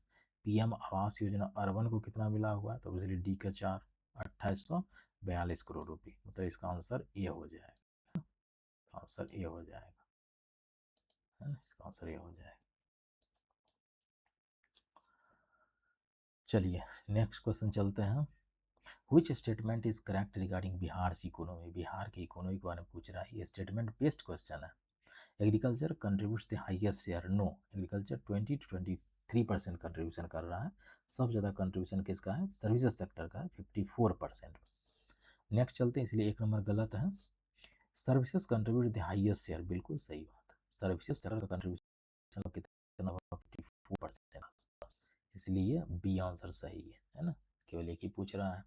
पीएम आवास योजना अर्बन को कितना मिला हुआ है, तो बिजली डी का 2842 करोड़ रुपये, मतलब इसका आंसर ए हो जाएगा, आंसर ए हो जाएगा, है ना, इसका आंसर ए हो जाएगा। चलिए नेक्स्ट क्वेश्चन चलते हैं, which statement is correct regarding Bihar economy, Bihar की इकोनॉमी के बारे में पूछ रहा है, ये स्टेटमेंट बेस्ड क्वेश्चन है। Agriculture contributes the highest share, no, agriculture 20-23% contribution कर रहा है, सबसे ज़्यादा कंट्रीब्यूशन किसका है, सर्विसेज सेक्टर का है, 54%। नेक्स्ट चलते हैं, इसलिए 1 नंबर गलत है, services contribute the highest share, बिल्कुल सही बात है, सर्विसेज सेक्टर का कंट्रीब्यूशन कितना, 54%, इसलिए बी आंसर सही है ना, केवल एक ही पूछ रहा है।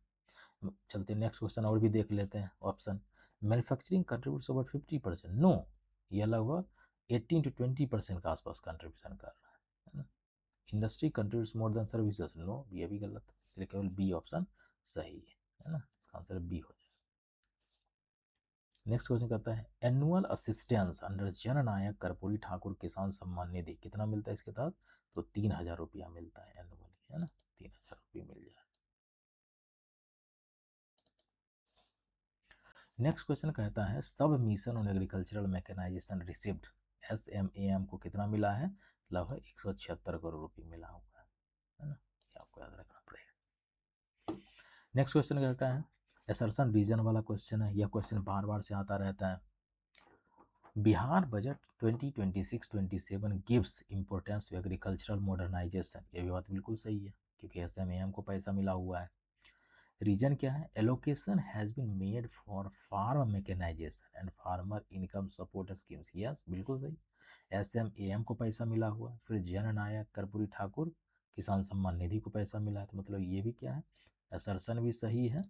चलते नेक्स्ट क्वेश्चन और भी देख लेते हैं, option, manufacturing contributes over 50%, no, यह लगभग 18-20% का आसपास कंट्रीब्यूशन कर रहा है ना। Industry contributes more than services, no, ये भी गलत, इसलिए केवल बी ऑप्शन सही है ना, इसका आंसर बी हो जाए। नेक्स्ट क्वेश्चन कहता है, एनुअल असिस्टेंस अंडर जननायक कर्पूरी ठाकुर किसान सम्मान निधि कितना मिलता है इसके तहत, तो 3,000 रुपया मिलता है एनुअली, है ना, 3,000 रुपये मिल जाए। नेक्स्ट क्वेश्चन कहता है sub mission on agricultural mechanization received, SMAM को कितना मिला है, लगभग 176 करोड़ रुपये मिला हुआ है ना, ये आपको याद रखना पड़ेगा। नेक्स्ट क्वेश्चन कहता है असर्शन रीजन वाला क्वेश्चन है, यह क्वेश्चन बार बार से आता रहता है। Bihar budget 2026-27 gives importance to agricultural modernization, ये भी बात बिल्कुल सही है क्योंकि SMAM को पैसा मिला हुआ है। रीजन क्या है, allocation has been made for farm mechanization and farmer income support schemes, yes बिल्कुल सही। SMAM को पैसा मिला हुआ है। फिर जननायक कर्पूरी ठाकुर किसान सम्मान निधि को पैसा मिला है, तो मतलब ये भी क्या है, असर्शन भी सही है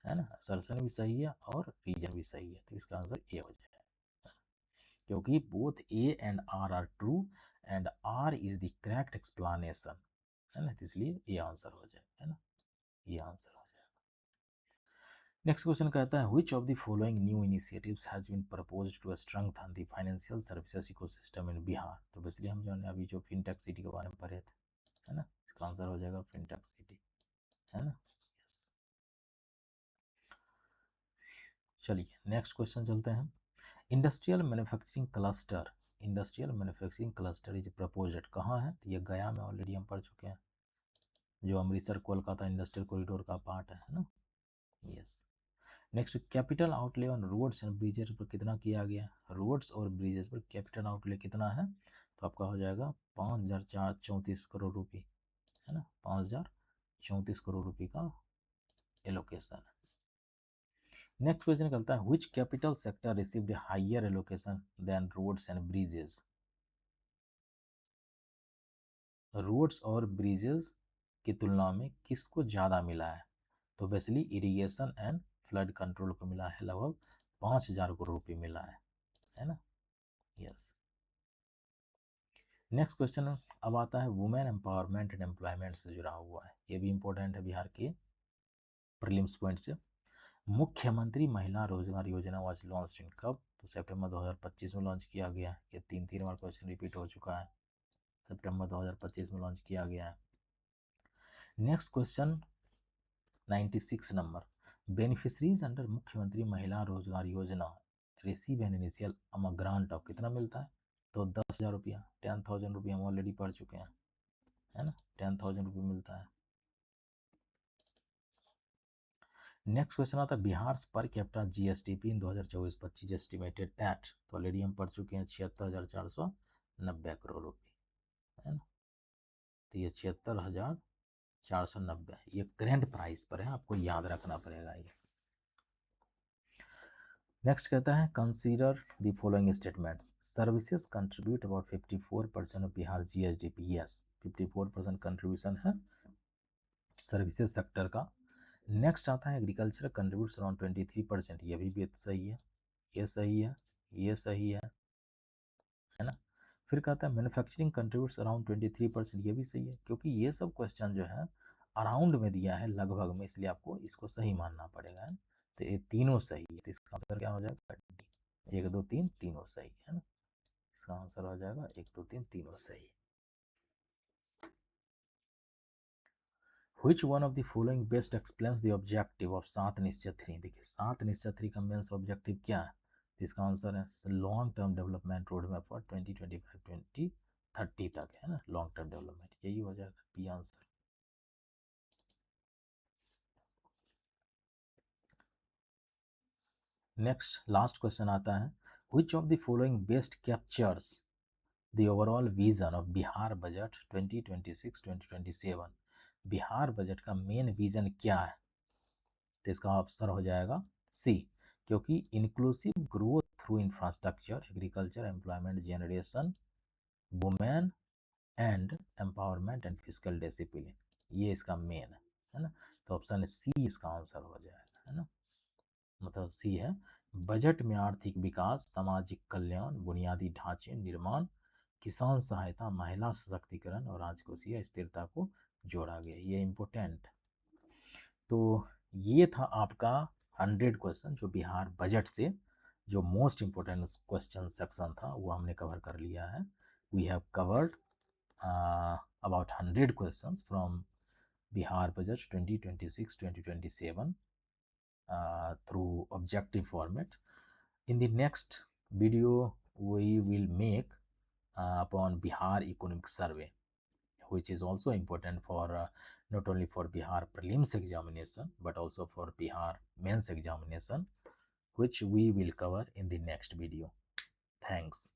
ना, असर्शन भी सही है और रीजन भी सही है, तो इसका आंसर ए हो जाएगा क्योंकि both A and R true and R is the correct explanation, है ना, तो इसलिए ये आंसर हो जाएगा, है ना, ये आंसर हो जाएगा। नेक्स्ट क्वेश्चन कहता है which of the following new initiatives has been proposed to strengthen the financial services ecosystem in Bihar, तो बेसिकली हम जो है अभी जो फिनटेक सिटी के बारे में पढ़े थे, है ना, इसका आंसर हो जाएगा फिनटेक सिटी, है ना। यस, चलिए नेक्स्ट क्वेश्चन चलते हैं। Industrial manufacturing cluster, industrial manufacturing cluster is proposed कहाँ है, तो ये गया में ऑलरेडी हम पढ़ चुके हैं, जो अमृतसर कोलकाता इंडस्ट्रियल कॉरिडोर का पार्ट है ना। Yes, next capital outlay on roads and bridges पर कितना किया गया, रोड्स और ब्रिजेस पर कैपिटल आउटले कितना है, तो आपका हो जाएगा 5,434 करोड़ रुपये, है ना, 5,034 करोड़ रुपये का एलोकेशन है। नेक्स्ट क्वेश्चन करता है which capital sector received higher allocation than roads and bridges, roads और ब्रिजेस की तुलना में किसको ज़्यादा मिला है, तो basically irrigation and flood control को मिला है, लगभग 5,000 करोड़ रुपये मिला है ना। यस, नेक्स्ट क्वेश्चन अब आता है वुमेन एम्पावरमेंट एंड एम्प्लॉयमेंट से जुड़ा हुआ है, ये भी इंपॉर्टेंट है बिहार के प्रीलिम्स पॉइंट से। मुख्यमंत्री महिला रोजगार योजना वाज लॉन्च इन कब, तो सितंबर 2025 में लॉन्च किया गया, ये 3 बार क्वेश्चन रिपीट हो चुका है, सितंबर 2025 में लॉन्च किया गया है। Next question 96 number, beneficiaries under मुख्यमंत्री महिला रोजगार योजना receive an initial grant of कितना मिलता है, तो 10,000 रुपया, 10,000 रुपया हम ऑलरेडी पढ़ चुके हैं, है ना, 10,000 रुपये मिलता है। नेक्स्ट क्वेश्चन आता है बिहार पर कैपिटा GSDP इन 2024-25 एस्टिमेटेड एट, तो ऑलरेडी हम पढ़ चुके हैं 76,490 करोड़ रुपये, है ना, तो ये 76,490 ये करेंट प्राइस पर है, आपको याद रखना पड़ेगा ये। नेक्स्ट कहता है consider the following statements, services contribute about 54% of Bihar GSDP, yes 54% contribution है सर्विसेज सेक्टर का। नेक्स्ट आता है एग्रीकल्चर कंट्रीब्यूट्स अराउंड 23%, ये भी सही है, ये सही है, ये सही है ना। फिर कहता है मैन्युफैक्चरिंग कंट्रीब्यूट्स अराउंड 23%, ये भी सही है क्योंकि ये सब क्वेश्चन जो है अराउंड में दिया है लगभग में, इसलिए आपको इसको सही मानना पड़ेगा, है, तो ये तीनों सही है, तो इसका आंसर क्या हो जाएगा, 1 2 3 तीनों सही है ना, इसका आंसर हो जाएगा 1 2 3 तीनों सही। Which one of the following best explains the objective of 7 निश्चय 3, देखिए 7 निश्चय 3 का मेंस ऑब्जेक्टिव क्या है, तो इसका आंसर है long term development road map for 2025-2030 तक, है ना, लॉन्ग टर्म डेवलपमेंट, यही हो जाएगा B answer. Next last question आता है which of the following best captures the overall vision of Bihar budget 2026-2027, Bihar budget का मेन विजन क्या है, तो इसका आंसर हो जाएगा सी, क्योंकि inclusive growth through infrastructure agriculture employment generation women and empowerment and physical discipline, ये इसका मेन है ना, तो ऑप्शन सी इसका आंसर हो जाएगा, है ना, मतलब सी है बजट में आर्थिक विकास सामाजिक कल्याण बुनियादी ढांचे निर्माण किसान सहायता महिला सशक्तिकरण और राजकोषीय स्थिरता को जोड़ा गया, ये इम्पोर्टेंट। तो ये था आपका 100 क्वेश्चन जो बिहार बजट से जो मोस्ट इम्पोर्टेंट क्वेश्चन सेक्शन था वो हमने कवर कर लिया है। We have covered about 100 questions from Bihar budget 2026-2027 through objective format. In the next video, we will make upon Bihar Economic Survey, which is also important for not only for Bihar prelims examination but also for Bihar mains examination, which we will cover in the next video. Thanks.